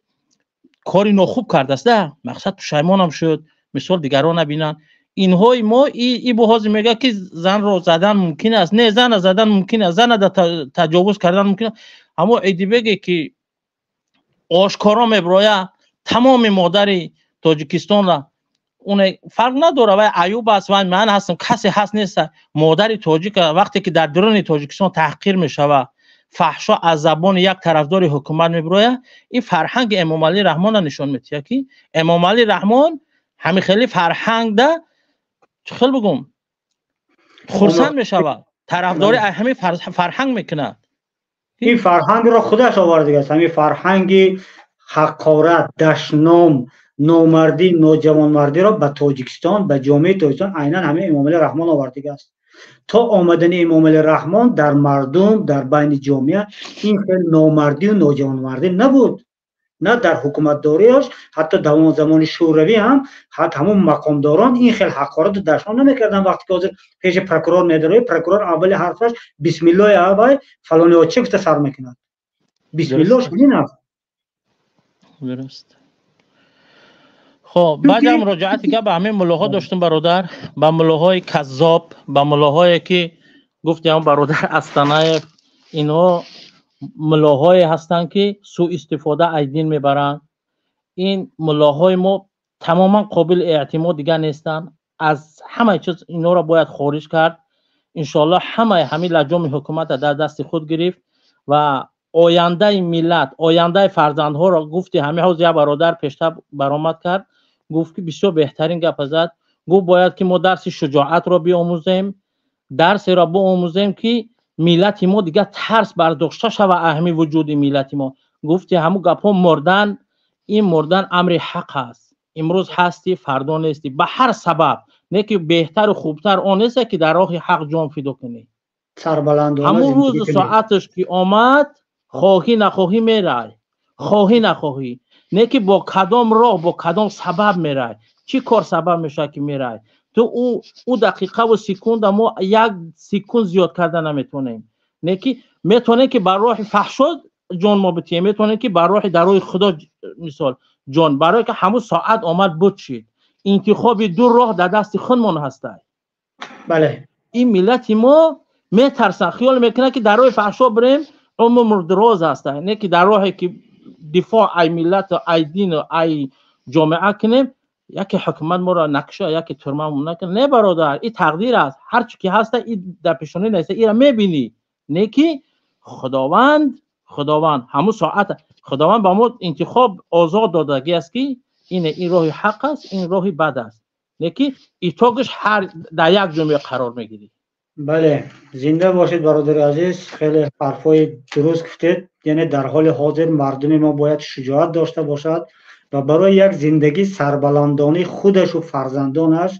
کاری ناخوب کرده است، مقصد پشیمان هم شد، مثال دیگران نبینن. اینهای ما این بحث میگه که زن رو زدن ممکن است، نه زن زدن ممکن است، زن تجاوز کردن ممکن است. اما ایدی بگه که آشکارا میبراید تمام مادر تاجیکستان را، اون فرق نداره و ایوب است و من هستم، کسی هست نیست، مادر تاجیک وقتی که در درون تاجیکستان تحقیر میشوه، فحشا از زبان یک طرفدار حکومت میبراید، این فرهنگ امام علی رحمان را نشان میده که امام علی رحمان همین خیلی فرهنگ ده، خیلی بگم خرسند میشوه، طرفدار همین فرهنگ میکنه. این فرهنگ را خودش آورده است، همین فرهنگ حقارت، دشنام، نامردی، نوجوانمردی را به تاجیکستان، به جامعه تاجیکستان عیناً همین امام علی رحمان آورده است. تا آمدن امام علی رحمان در مردم، در بین جامعه این خیلی نامردی و نوجوانمردی نبود، نه در حکومت داریش، حتی در زمان شوروی هم حتی همون مقامداران این خیلی حقارت و دشنام نمیکردن. وقتی که حاضر پیش پرکرور میداره، پرکرور اول حرفش بسم الله اول فلانی ها چه سر میکند، بسم الله شدین. درست. خب بعدم مراجعت که به همین ملاها داشتم برادر، به ملاهای کذاب، به ملاهایی که گفتیم برادر استانه، اینا ملاهای هستن که سوء استفاده از دین میبرن. این ملاهای ما تماما قابل اعتماد دیگه نیستن، از همه چیز اینا را باید خارج کرد. انشالله همین لجام حکومت در دست خود گرفت و آینده ملت، آینده فرزندها را گفتی. همین حوض یا برادر پیشتر برآمد کرد، گفت که بسیار بهترین گپ زد، گفت باید که ما درس شجاعت را بیاموزیم، درس را بیاموزیم که ملت ما دیگه ترس برداشته شود اهمی وجود ملت ما. گفتی همون گپ ها مردن، این مردن امر حق است، امروز هستی فردا نیستی، به هر سبب، نه که بهتر و خوبتر آن نیست که در راه حق جان فدا کنی. همون روز ساعتش که آمد خواهی نخواهی میرای، خواهی نخواهی، نه که با کدام راه با کدام سبب میرای، چی کار سبب میشه که میرای. تو او دقیقه و سکوند ما یک سکوند زیاد کردن نمیتونیم. نه که میتونه که بر راه فحشا جان ما بتیم، میتونه که بر راه در راه خدا مثال جان، برای که همون ساعت آمد بود شید. انتخاب دو راه در دست خودمان هسته. بله این ملت ما میترسن، خیال میکنه که در راه فحشا بریم عمر دراز هسته، نه که در راهی که دفاع ای ملت و ای دین و ای جامعه کنیم یکی حکومت ما را نقشه یکی ترمه مون نکنه. نه برادر، این تقدیر است، هر چی که هست این در پیشانی نیست، این را میبینی. نه که خداوند همون ساعت خداوند با ما انتخاب آزاد دادگی است که این راه حق است، این راه بد است. نه که ایتاگش هر در یک جمعه قرار میگیری. بله زنده باشید برادر عزیز، خیلی حرفای درست گفتید. یعنی در حال حاضر مردم ما باید شجاعت داشته باشد و برای یک زندگی سربلندانه خودش و فرزندانش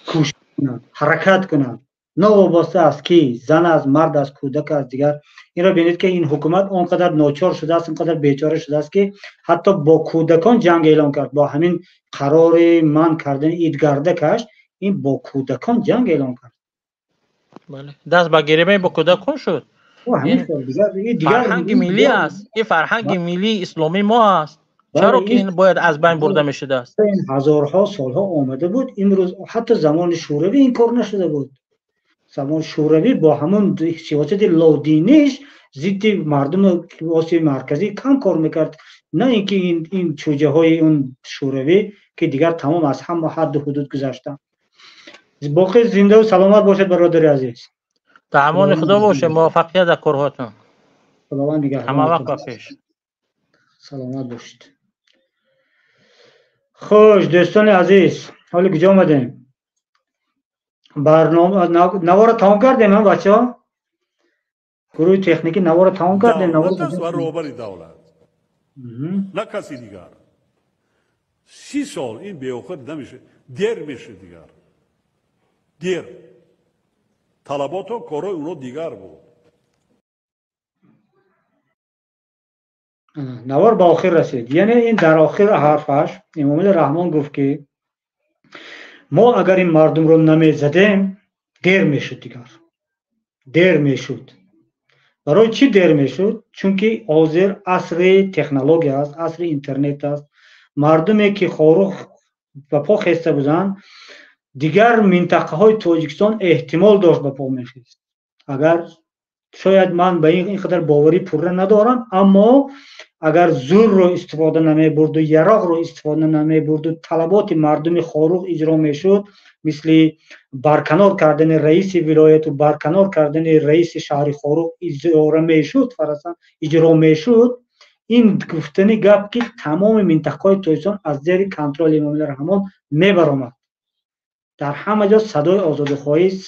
کوشش کنند، حرکت کنند، نه وابسته است کی زن از مرد از کودک از دیگر. این را ببینید که این حکومت آنقدر ناچار شده است، اینقدر بیچاره شده است که حتی با کودکان جنگ اعلام کرد. با همین قرار من کردن ایدگردکش این با کودکان جنگ اعلام کرد. بله دست با گریبه با کودکان شد. این فرهنگ ملی است، این فرهنگ ملی اسلامی ما است. چرا که این باید از بین برده میشده است؟ این هزارها سالها آمده بود، امروز حتی زمان شوروی این کار نشده بود. زمان شوروی با همون سیاست لادینیش ضد مردم آسیای مرکزی کم کار میکرد، نه اینکه این چوجه های اون شوروی که دیگر تمام از هم حد و حدود گذشتن. باقی زنده و سلامت باشد برادر عزیز. در امان خدا باشه، موفقیت در کارهاتون. خداوند نگهدار. همه وقت بخیر. سلامت باشید. خوش دوستان عزیز، حالا کجا آمدیم؟ برنامه نوار تمام کردیم هم بچه ها؟ گروه تکنیکی نوار تمام کردیم. دولت است و روبر دولت، نه کسی دیگر. 30 سال این بی‌آخر نمیشه، دیر میشه دیگر. دیر طلبات و کارهای اونو دیگر بود. نوار با آخر رسید. یعنی این در آخر حرفش امام رحمان گفت که ما اگر این مردم رو نمیزدیم دیر میشد دیگر. دیر میشد. برای چی دیر میشد؟ چون که حاضر عصر تکنولوژی است، عصر اینترنت است. مردمی که خاروخ و پا خسته بودن دیگر منطقه های تاجیکستان احتمال داشت به پا میخیست. اگر شاید من به این قدر باوری پوره ندارم، اما اگر زور رو استفاده نمی برد و یراق رو استفاده نمی برد و طلبات مردم خاروخ اجرا میشد، مثل برکنار کردن رئیس ولایت و برکنار کردن رئیس شهر خاروخ اجرا میشد، فرضاً اجرا میشد، این گفتنی گپ که تمام منطقه های تاجیکستان از زیر کنترل امام رحمان میبرآمد. در همه جا صدای آزادیخواهی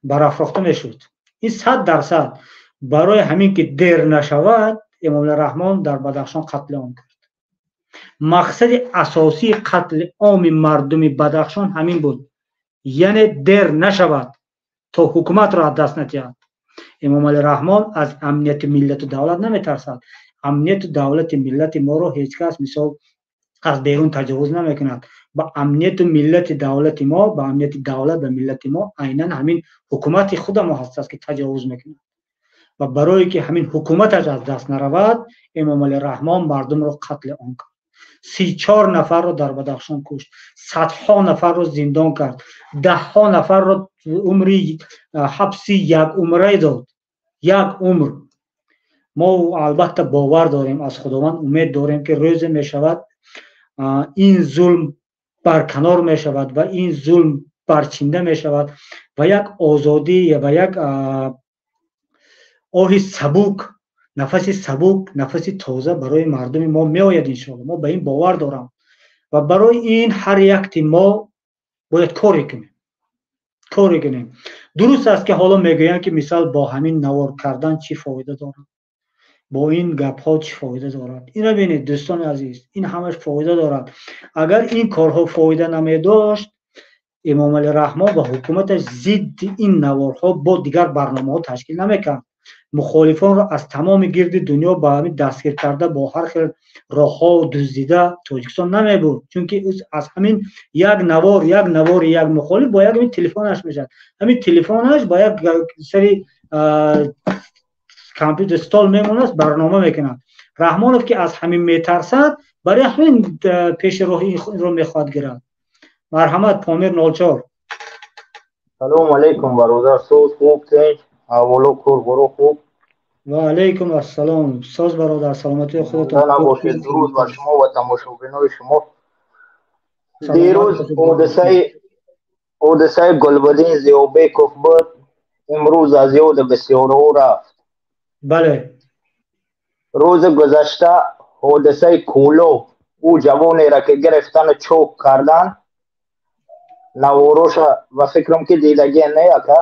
برافراخته میشد. این 100% برای همین که دیر نشود امام رحمان در بدخشان قتل عام کرد. مقصد اساسی قتل عام مردم بدخشان همین بود، یعنی دیر نشود تا حکومت را دست ندهد. امام رحمان از امنیت ملت و دولت نمیترسد. امنیت دولت ملت ما را هیچ کس مثال از بیرون تجاوز نمیکند. با امنیت ملت دولت ما، با امنیت دولت و ملت ما عیناً همین حکومت خود ما هست که تجاوز میکند. و برای که همین حکومتش از دست نرود امام رحمان مردم را قتل عام کرد. 34 نفر را در بدخشان کشت، صدها نفر را زندان کرد، دهها نفر را عمری حبسی یک عمره داد. یک عمر. ما البته باور داریم، از خداوند امید داریم که روز می شود این ظلم برکنار می شود و این ظلم برچینده می شود و یک آزادی و یک آه سبک، نفس سبک، نفس تازه برای مردم ما می آید انشاءالله. ما به این باور دارم و برای این هر یک ما باید کاری کنیم. درست است که حالا میگویند که مثال با همین نوار کردن چی فایده دارد، با این گپ ها چی فایده دارد. این را ببینید دوستان عزیز، این همش فایده دارد. اگر این کارها فایده نمی داشت امام رحمان و حکومتش ضد این نوارها با دیگر برنامه ها تشکیل نمیکرد. مخالفان را از تمام گرد دنیا با همین دستگیر کرده، با هر خیل راهها و دزدیده تاجیکستان نمیبرد، چون که از همین یک نوار یک مخالف با یک همین تلفنش میشد، همین تلفنش با یک سری کامپیوتر استال میمونه، برنامه میکنه. رحمانوف که از همین میترسد، برای همین پیش راهی رو میخواد گرفت. مرحمت پامیر نالچار. سلام علیکم برادر سوز، خوب تین اولو کور برو خوب. و علیکم السلام ساز برادر، سلامتی خودتون نباشید. درود بر شما و تماشاگران شما. دیروز حادثه گلبدین زیوبیکوف بود، امروز از یاد بسیار او رفت. بله. روز گذشته حادثه کولو، او جوانی را که گرفتن چوک کردن، نواروش و فکرم که دیدگی نیاکه،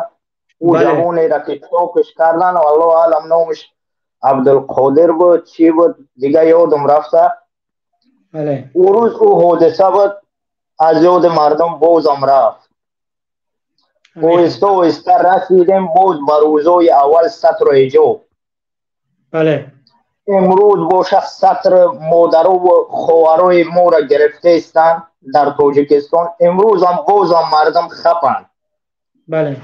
او جوانی را که چوکش کردن و الله عالم نامش عبدالقادر بود چی بود دیگه یادم رفته. بله. او روز او حادثه بود، از یاد مردم بازم رفت. اوسته رسیدیم بود بر روزای اول سطر ایجاب. بله. امروز باشه سطر مادر و خواهرای ما را گرفته استند در تاجیکستان. امروز هم بازم مردم خپند. بله.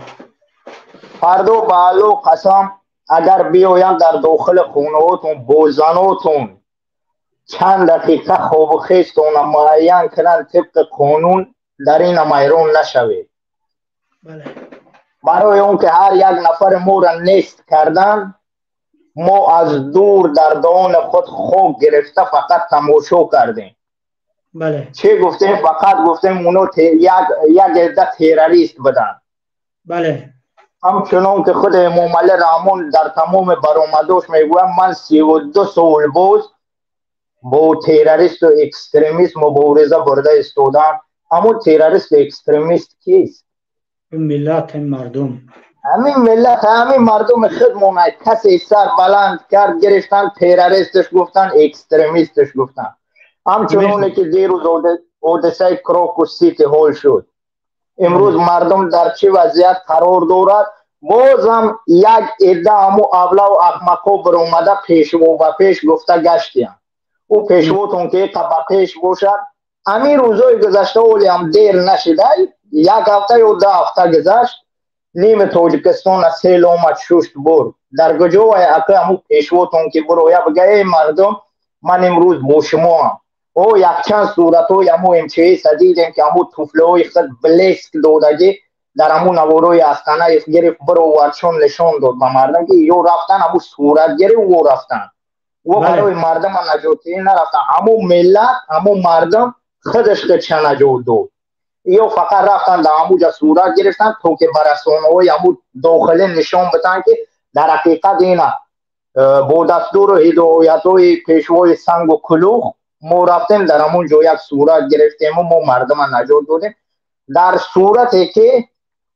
فردا به الله قسم اگر بیایم در داخل خونهاتون با زناتون چند دقیقه خواب و خیستون معین کنند طبق قانون، در این میرون نشوید. بله. برای اون که هر یک نفر ما را نیست کردن، ما از دور در دهان خود خواب گرفته فقط تماشا کردیم. بله. چه گفتیم؟ فقط گفتیم اونو یک عده تروریست بدن. بله. همچنان که خود امام علی رحمان در تمام برآمداش میگویم من 32 سال باز با تروریست و اکستریمیست مبارزه برده استودم. اما تروریست و اکستریمیست کیست؟ ملت مردم. همین ملت، همین مردم خودمون. کسی سر بلند کرد گرفتن تروریستش گفتن، اکستریمیستش گفتن. همچنانه که دیروز حادثه کراکو سیتی هال شد. امروز مردم در چه وضعیت قرار دارد؟ بازم یک عده همو ابله و احمقا برآمده پیشوا و پیش گفته گشتیم. او پیشواتون که پیش باشد. همین روزای گذشته اولی هم دیر نشده، یک هفته یا 2 هفته گذشت، نیم تاجیکستان از سیل آمد ششت برد. در گجای اقل همون پیشواتون که برویه بگه ای مردم من امروز با شما هم. او یک چند صورت های همون امچهی سدیدیم که همون توفله های خود بلیسک دادگی در همون نواروی استانه گرفت برو ورچون نشان داد به مردم که یو رفتن همون صورت گرفت و رفتن و برای مردم نجاتی نرفتن. همون ملت همون مردم خودش خود چه نجات داد. یا فقط رفتن در همونجا صورت گرفتن تو که برسانه های همون داخله نشان بدن که در حقیقت اینه با دستور و هدایت های پیشوای سنگ و کلوخ ما رفتیم در همون جا یک صورت گرفتیم و ما مردم نجات دادیم. در صورتی که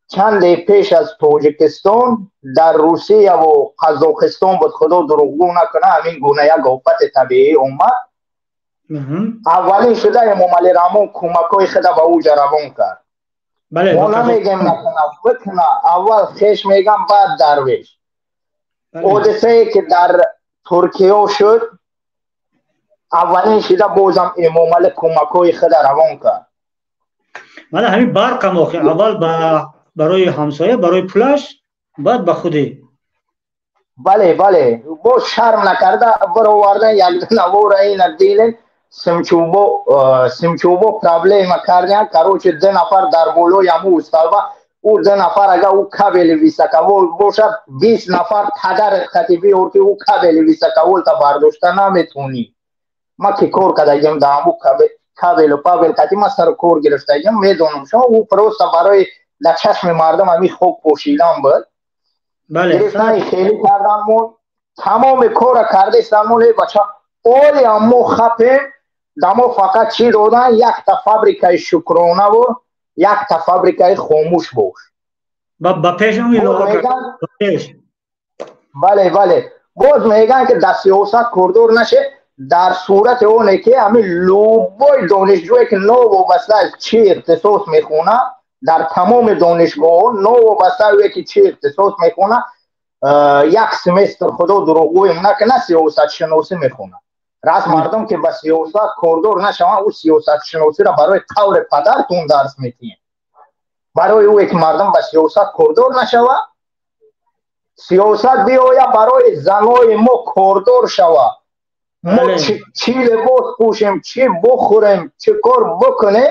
چند پیش از تاجیکستان در روسیه و قزاقستان بود، خدا دروغگو نکنه، همین گونه یک آفت طبیعی اومد. اولین شده امام علی رحمان کمکای خود به او روان کرد. ما نمیگیم نکنه بکنه، اول خیش میگم بعد درویش. حادثه که در ترکیه شد اولین شده بازم امام علی کمکای خود روان کرد. من همین برق هم اول برای همسایه برای پولش بعد به خودی. بله بله باز شرم نکرده برآوردن یک نوار این دیلن سمچوبو پرابلم کردن کروچ 2 نفر در بولوی همو استالبا او 2 نفر اگه او کابل ویسا کول باشد 20 نفر پدر خطیبی اور که او کابل ویسا کول تا برداشته نمیتونی. ما که کار کردیم در همو کابل و پاول کتی ما سر کار گرفتیم میدونم شما او پروستا برای در چشم مردم همی خوب پوشیدن بود. بله. گرفتن خیلی کردن تمام کار کرده استانمون بچه اولی همو خپیم دمو فقط چی دادن؟ یک تا فابریکای شکرانه و یک تا فابریکای خاموش باش. با پیش هم بله بله باز میگن که در سیاست کردور نشه. در صورت اونه که همین لوبای دانشجوی که نو وابسته از چی اختصاص میخونه در تمام دانشگاه نو وابسته که چی اختصاص میخونه یک سمستر خدا دروغگویم نکنه سیاست شناسی میخونه. راست مردم که به سیاست کوردور نشوند او سیاست شناسی را برای طور پدرتون درس میتین. برای او که مردم به سیاست کوردور نشوند، سیاست بیاید برای زنای ما کوردور شود. ما چی لباس پوشیم، چی بخوریم، چی کار بکنیم،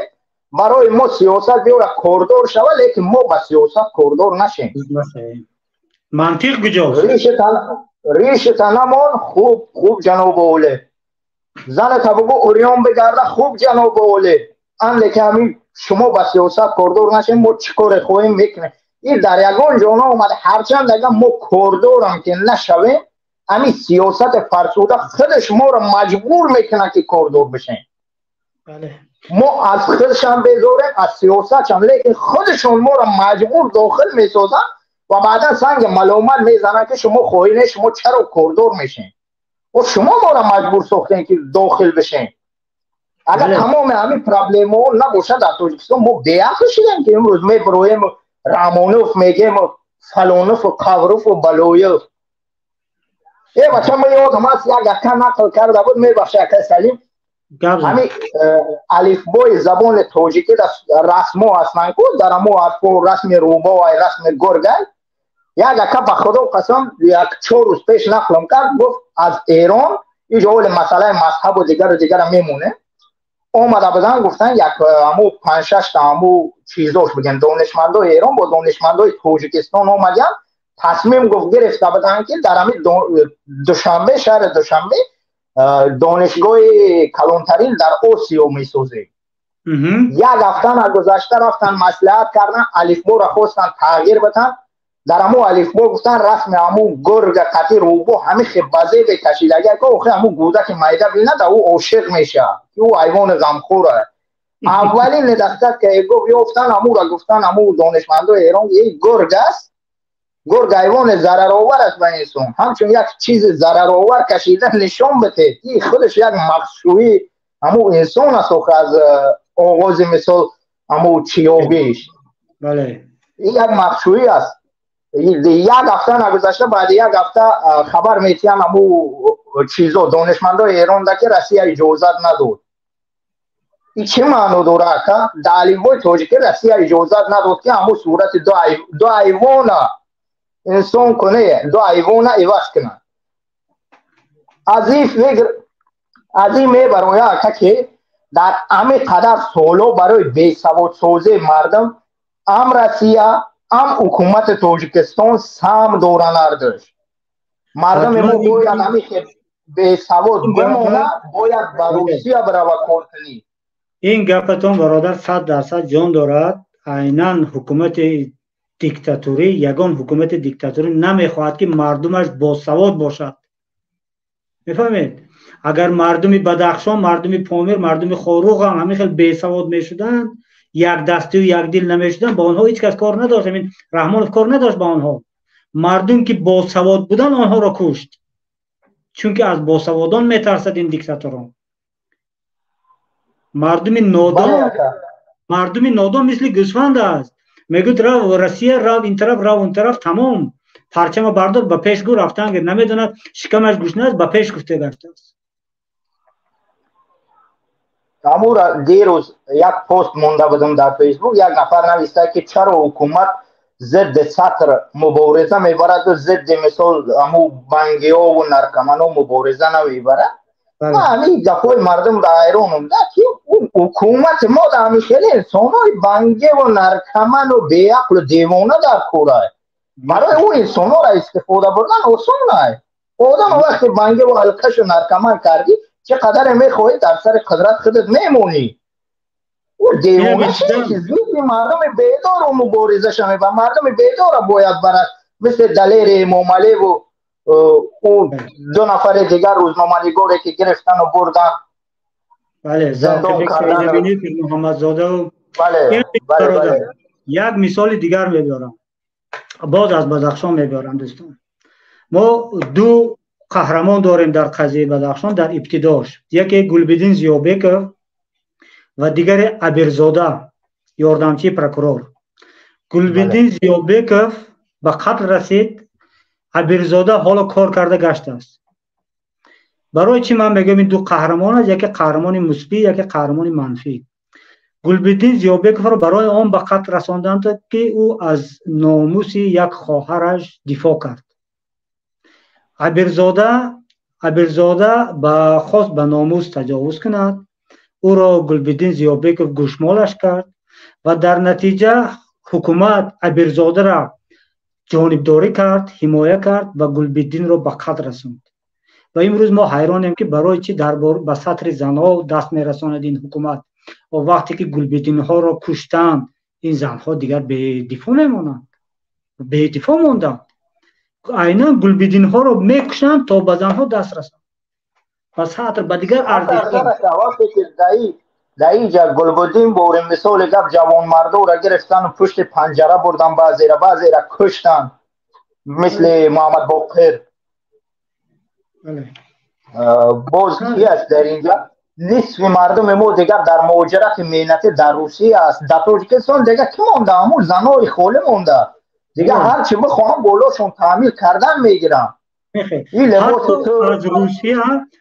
برای ما سیاست بیاید کوردور شود، لیکن ما به سیاست کوردور نشیم. منطق کجاست؟ ریش تنمان خوب جناب اولی. زن تا بگو اوریان بگرده خوب جناب اولی. ان که همین شما به سیاست کوردور نشیم، ما چی کار خوبیم میکنیم. این در یگان جانا اومده هرچند اگر ما کوردور هم که نشویم، همین سیاست فرسوده خودش ما را مجبور میکنه که کوردور بشیم. ما از خودشان بذاریم از سیاست هم، لیکن خودشون ما را مجبور داخل میسازن و بعدا سنگ ملامت میزنن که شما خواهی شما چرا کوردور میشین و شما ما را مجبور ساختین که داخل بشین. اگر تمام همین پرابلم ها نباشه در تاجیکستان ما بیعقل شدیم که امروز میبرویم رامونوف میگیم فلانوف و قوروف و بلویوف. یه بچه ما یادم هست یک اکا نقل کرده بود، میبخشه اکا سلیم، همین الفبای زبان تاجیکی رسم ها هستن که در همه حرفا رسم روبا و رسم گرگل. یک اکا به خدا قسم یک 4 روز پیش نقلم کرد، گفت از ایران اینجا اول مسئله مذهب و دیگر میمونه. اومده بودن گفتن یک همو 5-6 تا همو چیزاش بگن دانشمندای ایران با دانشمندای تاجیکستان اومدن تصمیم گرفته بودن که در همین دوشنبه شهر دوشنبه دانشگاه کلانترین در آسیا میسازه. یک هفته گذشته رفتن مصلحت کردن الفبا را خواستن تغییر بدن. در همو الفبا گفتن رسم همو گرگ قطی روبو همه خبازه بکشیدگی که اوخی همو گودک میده بینه در او عاشق میشه که او حیوان غمخوره. اولین ندخت که گفت یافتن همو را گفتن همو دانشمندای ایران یک گرگ است، گرگ حیوان ضررآور است به انسان، همچون یک چیز ضررآور کشیدن نشان بده این خودش یک مخشوی همو انسان است از آغاز مثال همو چیابیش. بله این یک مخشوی است. یک هفته نگذشته بعد یک هفته خبر میتیم همو چیزا دانشمندای ایران ده که روسیه اجازت نداد. این چه معنی داره که در الفبای تاجیکی روسیه اجازت نداد که همو صورت دو حیوان انسان کنه، دو حیوان عوض کنه. از این میبره که در همه قدر سالو برای بیسواد سازی مردم هم روسیه هم حکومت تاجیکستان سهم دورانر داشت. مردم ما باید همه بیسواد بمونه، باید به روسیه برای کار کنی. این گپتون برادر 100% جان دارد. عیناً حکومت دیکتاتوری یگان حکومت دیکتاتوری نمیخواهد که مردمش باسواد باشد. میفهمید؟ اگر مردم بدخشان، مردم پامیر، مردم خاروق هم همین خیلی بیسواد میشدن، یک دستی و یک دل نمیشدن، با آنها هیچ کس کار نداشت. همین رحمانوف کار نداشت با آنها. مردم که باسواد بودن آنها را کشت، چون که از باسوادان میترسد این دیکتاتوران. مردم نادان مثل گوسفند است. میگوید رو روسیه رو این طرف رو اون طرف، تمام پرچم بردار به پیش گو رفتن، اگر نمیدوند شکمش گوش است به پیش گفته گرفته است. امور دیروز یک پست مونده بودم در فیسبوک، یک نفر نوشته که چرا حکومت ضد سطر مبارزه میبرد و ضد مثال همو بنگی ها و نرکمان ها مبارزه نمیبرد. ما همین دفعه مردم در ایران هم که حکومت ما در همیشه انسان های بنگی و نرکمان و بیعقل و دیوانه در کوره. برای اون انسان ها را استفاده بردن آسان نه. آدم وقتی بنگی و حلقش و نرکمان کردی چقدر میخواهی در سر قدرت خودت میمونی. اون دیوانه چیزی مردم بیدار و مبارزه شمه و مردم بیدار باید برد مثل دلیر امام علی و اون 2 نفر دیگر روزنامه‌نگاری که گرفتن و بردن. بله زندان کردن محمدزاده و بله. یک مثال دیگر میبرم، باز از بدخشان میبرم دوستان. ما 2 قهرمان داریم در قضیه بدخشان در ابتداش، یکی گلبدین زیابکov و دیگر ابرزاده یاردمچی پروکورور. گلبدین زیابکov به قتل رسید ابرزاده حالا کار کرده گشته است. برای چی من میگم این دو قهرمان است، یکی قهرمان مثبت یکی قهرمان منفی. گلبدین زیابکوف را برای آن به قتل رساندند که او از ناموس یک خواهرش دفاع کرد. ابرزاده به خواست به ناموس تجاوز کند، او را گلبدین زیابکوف گوشمالش کرد و در نتیجه حکومت ابرزاده را جانبداری کرد، حمایت کرد و گلبدین را به قتل رساند. و امروز ما حیرانیم که برای چی درباره به سطر زنها دست میرساند این حکومت و وقتی که گلبدین ها را کشتند این زنها دیگر به دفاع نمانند، به دفاع ماندند. عیناً گلبدین ها را میکشند تا به زنها دست رسند. پس سطر به دیگر ارزش در اینجا گلبدین بور مثال گفت جوان مردو را گرفتن و پشت پنجره بردن، بعضی را کشتن مثل محمد باقر. باز کی است در اینجا؟ نصف مردم ما دیگر در مهاجرت مهنتی در روسیه است، در تاجیکستان دیگر کی مونده؟ همون زنای خاله مونده دیگه. هر چی بخوام بالاشون تعمیل کردن میگیرن.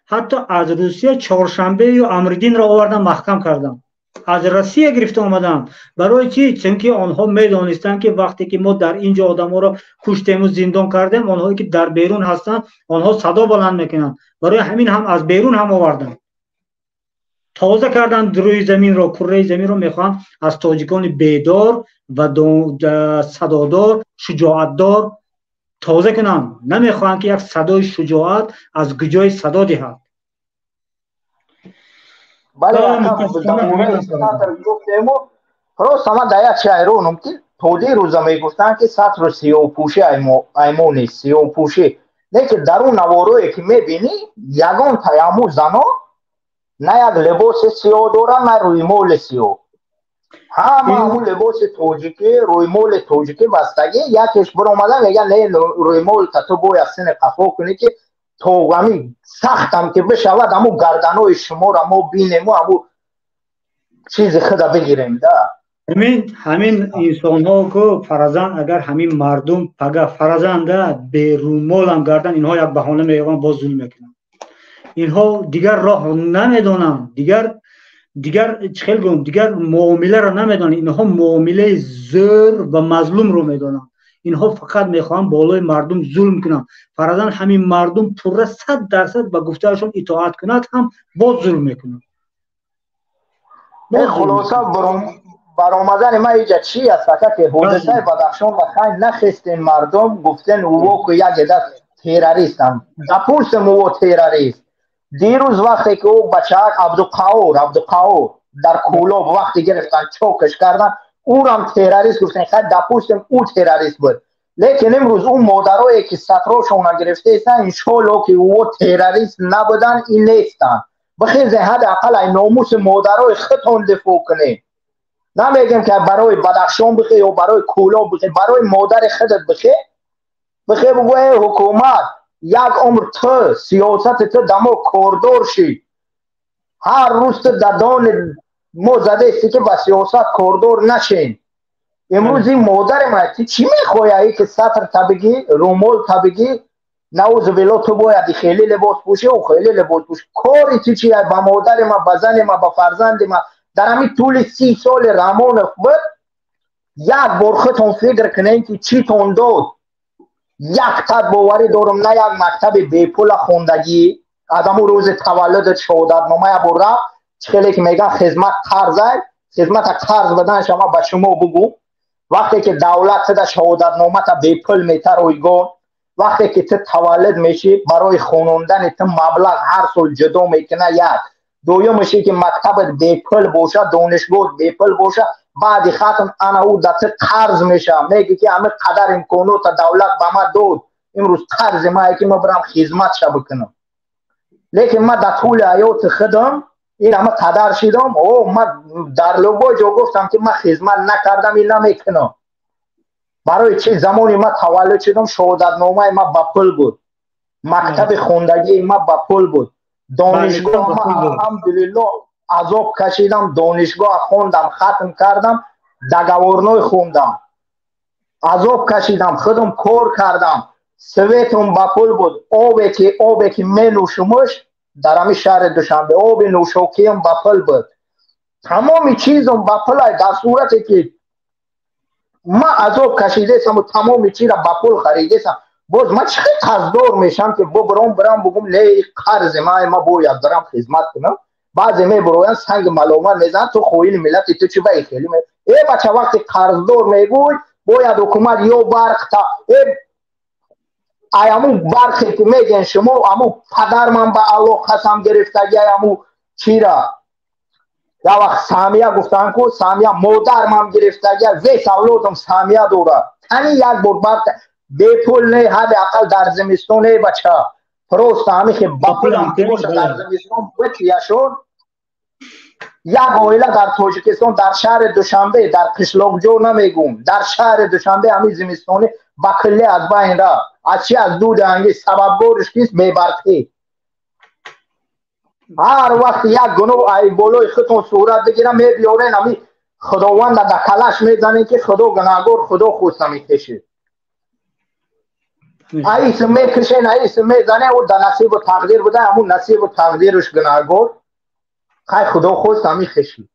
حتی از روسیه چهارشنبه و امردین را آوردن محکم کردن، از روسیه گرفته آمدن. برای چی؟ چونکه آنها میدانستند که وقتی که ما در اینجا آدم‌ها را کشتیم و زندان کردیم، آنهایی که در بیرون هستند آنها صدا بلند میکنند. برای همین هم از بیرون هم آوردن، تازه کردن روی زمین را، کره زمین را میخوان از تاجیکان بیدار و صدادار، شجاعتدار تازه کنن. نمیخوان که یک صدای شجاعت از کجای صدا دهد. بله راست ما در یک شهرونم که تودی روزا میگفتن که سطر سیاه پوشی ایمو نیست، سیاه پوشی نه که در اون نواروی که میبینی یگان تیامو زنا نه یک لباس سیاه دارن نه روی مول سیاه، همون لباس توجیکی روی مول توجیکی بستگی. یکیش بر اومدن میگن نه روی مول تو باید سن قفا کنی که تو همی سختم که بشود همون گردنهای شما را ما بینیم و همون چیز خدا بگیریم. همین انسان ها که فرزند اگر همین مردم پگه فرزنده به رومال هم گردن، اینها یک بهانه میگن باز ظلم میکنن. اینها دیگر راه نمیدونن، دیگر چخیل گم دیگر معامله را نمیدونن. اینها معامله زر و مظلوم رو میدونن. اینها فقط میخوان بالای مردم ظلم کنن. فرزند همین مردم پوره 100% به گفتهشون اطاعت کند هم باز ظلم میکنن. خلاصه برآمدن ما اینجا چی است؟ فقط که حادثه بدخشان و خیلی نخستین مردم گفتن او که یک عده تروریستن. دپرسم او تروریست. دیروز وقتی که او بچه عبدالقاور در کولاب وقتی گرفتن چوکش کردن، او را هم تروریست گفتن. خیلی دپرسم او تروریست بود. لیکن امروز اون مادرایی که سطراشون گرفته ایستن انشالله که او تروریست نبودن، این نیستن. بخیر حداقل این ناموس مادرای خودتون دفاع کنید. نمیگم که برای بدخشان بخیر یا برای کولاب بخیر، برای مادر خودت بخیر بگوی حکومت یک عمر تو سیاست تو دمو کاردار شی. هر روز تو ددان ما زده استی که با سیاست کاردار نشین. امروز این مادر ما چی میخوایی که سطر تبگی رومول تبگی نوز ویلو تو باید خیلی لباس پوشه و خیلی لباس پوشه. کاری تو چی با مادر ما، با زن ما، با فرزند ما در همین طول 30 سال رمان بود یک بار خودتون فکر کنین که چی تون داد. یک تد باوری دارم نه یک مکتب بی پول خوندگی آدمو روز تولد شهادت نامه برا چخیلی که میگن خدمت قرض بدن. شما به شما بگو وقتی که دولت ده شهادت نامه تا بی پول میتر رویگان، وقتی که تو تولد میشی برای خونوندن تو مبلغ هر سال جدا میکنه. یک دویم میشه که مکتبت بی پول باشه، دانشگاه بی پول باشه، بعد ختم انا او دست قرض میشه. میگه که همه قدر امکانات دولت به ما داد، امروز قرض ما که ما برم خدمت شو بکنم. لیکن ما در طول حیات خودم این همه قدر شدم. او ما در لوگو جا گفتم که ما خدمت نکردم، این نمیکنم. برای چه زمانی ما تولد شدم شهادت نامه ما با پول بود، مکتب خوندگی ما با پول بود، دانشگاه ما الحمدلله عذاب کشیدم، دانشگاه خوندم، ختم کردم، در گورنوی خوندم، عذاب کشیدم، خودم کار کردم. سویتون با پول بود، آبی که می نوشمش در همین شهر دوشنبه آب نوشوکی هم با پول بود، تمامی چیزم با پول. در صورتی که ما عذاب کشیده سم و تمامی چیز را با پول خریده سم، باز من چقدر قرضدار میشم که برم بگم لی قرض ما باید برم خدمت کنم. بعضی می بروین سنگ ملامت میزن تو خویل ملت تو چی باید خیلی ای بچه وقتی قرضدار میگوی باید حکومت یا برق تا ایامو برخی که میگن شما امو پدر من به الله قسم گرفتگی امو چی را یا وقت سامیه گفتن که سامیه مادر من گرفتگی ویس اولادم سامیه دوره تنی یک بار برق بی پول نه حد اقل در زمستون نه بچه پروست همی که با پول هم باشه در زمستون بچیشون یک آیله در تاجیکستان در شهر دوشنبه در قشلاقجو نمیگم در شهر دوشنبه همی زمستونه با کلی از بین را از چی از دود انگی سبب بورش کیست بیبرقی هر وقت یک گناه ای بولوی خودتون صورت بگیرم می بیارین همی خداوند در کلش میزنین که خدا گناهگار خدا خود میکشه ایس میکشین ایس میزنه او در نصیب و تقدیر بوده همون نصیب و تقدیرش گناهگار خیلی خدا خود میکشی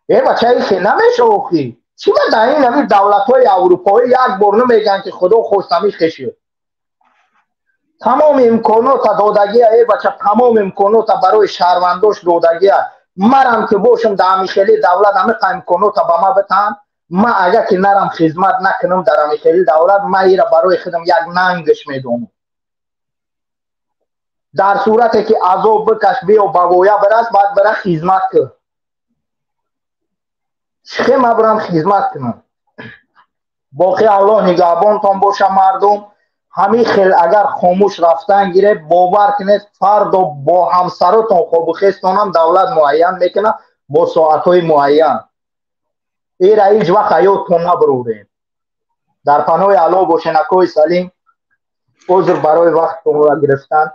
ای بچه ایسی نمیشه اوخی چی با در این همی دولت های اروپایی یک بار نمیگن که خدا خود میکشی تمام امکانات دادگی ای بچه تمام امکانات برای شهرونداش دادگی مرم که باشم در همیخیلی دولت همه امکانات با ما بتن ما اگر که نرم خدمت نکنم در همیخیلی دولت ما ایره برای خودم یک ننگش میدونم در صورتی که عذاب بکش بیا بگویا برست باید برای خدمت کن چخی ما برم خدمت کنم باقی الله نگهبانتان باشه مردم همین خیل اگر خاموش رفتن گیره باور کنید فرد و با همسراتون خوب و خیستان هم دولت معین میکنه با ساعتهای معین این را هیچ وقت حیاتتون نبروده در پناه الله باشه نکوی سلیم عذر برای وقتتون را گرفتن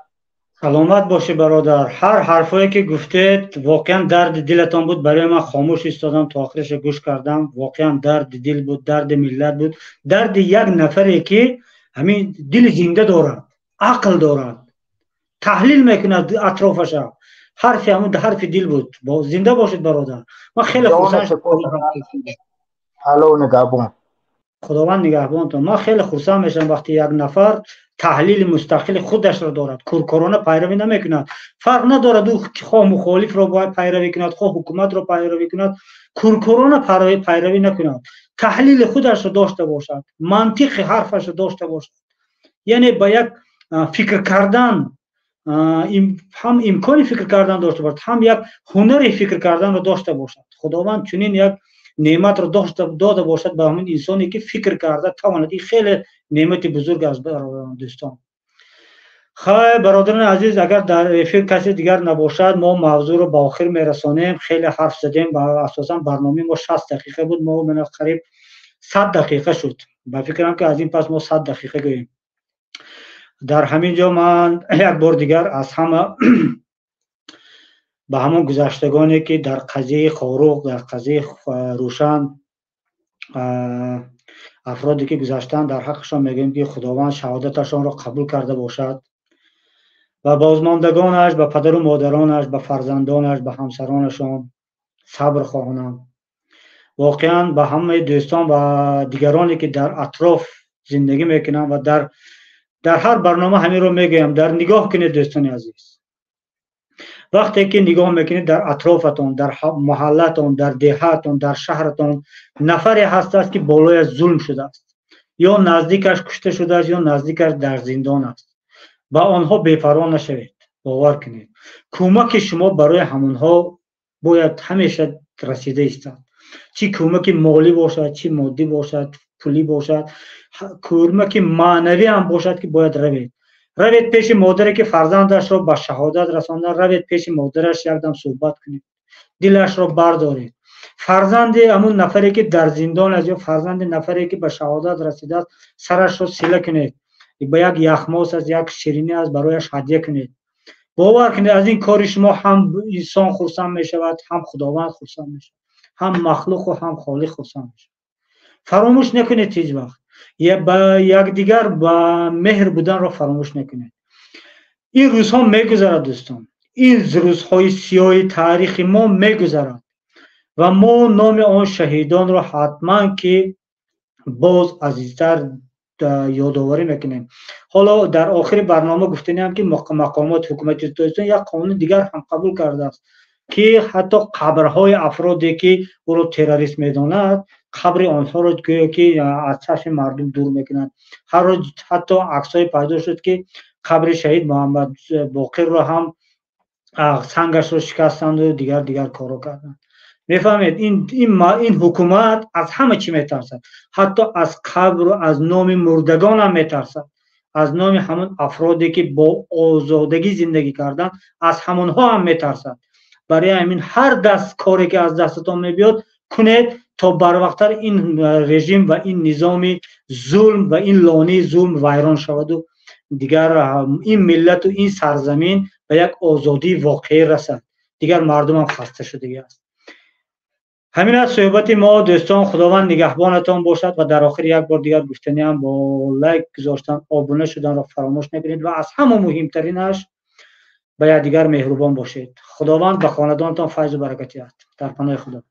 سلامت باشه برادر. هر حرفایی که گفتید واقعا درد دلتان بود، برای من خاموش ایستادم تا آخرش گوش کردم. واقعا درد دل بود، درد ملت بود، درد یک نفری که همین دل زنده دارد، عقل دارد، تحلیل میکند اطرافش. حرف همون حرف دل بود. با زنده باشید برادر. من خیلی خرسند شدم. خداوند نگهبانتون. من خیلی خرسند میشم وقتی یک نفر تحلیل مستقل خودش را دارد، کورکورانه پیروی نمیکند. فرق ندارد او خواه مخالف را باید پیروی کند، خواه حکومت را پیروی کند، کورکورانه پیروی نکند. تحلیل خودش را داشته باشد، منطق حرفش را داشته باشد. یعنی با یک فکر کردن هم امکان فکر کردن داشته باشد، هم یک هنر فکر کردن را داشته باشد. خداوند چنین یک نعمت را داده باشد به همین انسانی که فکر کرده تواند. خیلی نعمت بزرگ است دوستان. خیلی برادران عزیز، اگر در افیر کسی دیگر نباشد ما موضوع رو با آخر میرسانیم. خیلی حرف زدیم و اساسا برنامه ما 60 دقیقه بود، ما من قریب 100 دقیقه شد. با فکرم که از این پس ما 100 دقیقه گوییم. در همین جا من یک بار دیگر از همه به همون گذشتگانی که در قضیه خاروق، در قضیه روشن، افرادی که گذشتن در حقشان میگیم که خداوند شهادتشان را قبول کرده باشد و بازماندگانش، به پدر و مادرانش، به فرزندانش، به همسرانشان صبر خواهانم. واقعا به همه دوستان و دیگرانی که در اطراف زندگی میکنن و در هر برنامه همین رو میگم، در نگاه کنید دوستان عزیز. وقتی که نگاه میکنید در اطرافتون، در محلتون، در دهاتون، در شهرتون نفری هست است که بالای ظلم شده است، یا نزدیکش کشته شده است، یا نزدیکش در زندان است. با آنها بی‌پروا نشوید. باور کنید کمک شما برای همونها باید همیشه رسیده است. چی کمک مالی باشد، چی مادی باشد، پولی باشد، کمک معنوی هم باشد که باید روید پیش مادری که فرزندش را به شهادت رسانده. روید پیش مادرش یکدم صحبت کنید، دلش را بردارید. فرزند همون نفری که در زندان است یا فرزند نفری که به شهادت رسیده است سرش را سیله کنید، با یک یخماس از یک شیرینی از برایش هدیه کنید. باور کنید از این کار شما هم انسان خرسند می شود، هم خداوند خرسند می شود، هم مخلوق و هم خالق خرسند می شود. فراموش نکنید هیچ وقت. با یکدیگر با مهر بودن را فراموش نکنید. این روزها میگذرد دوستان، این روزهای سیاه تاریخ ما میگذرد و ما نام آن شهیدان را حتما که باز عزیزتر یادآوری میکنیم. حالا در آخر برنامه گفتنیم که مقامات حکومت تاجیکستان یک قانون دیگر هم قبول کرده است که حتی قبرهای افرادی که او را تروریست میداند، قبر آنها را که از چشم مردم دور میکنند. هر روز حتی عکسای پیدا شد که قبر شهید محمد باقر را هم سنگش را شکستند و دیگر کارا کردند. میفهمید این حکومت از همه چی میترسد، حتی از قبر و از نام مردگان هم میترسد، از نام همون افرادی که با آزادگی زندگی کردن از همونها هم میترسد. برای همین هر دست کاری که از دستتان میبیاد کنید تا بروقتر این رژیم و این نظام ظلم و این لانه ظلم ویران شود و دیگر این ملت و این سرزمین به یک آزادی واقعی رسد. دیگر مردم هم خسته شده است. همین از صحبت ما دوستان. خداوند نگهبانتان باشد و در آخر یک بار دیگر گفتنی هم با لایک گذاشتن، آبونه شدن را فراموش نکنید و از همه مهمترینش به یکدیگر مهربان باشید. خداوند به خاندانتان فیض و برکت دهد. در پناه خدا.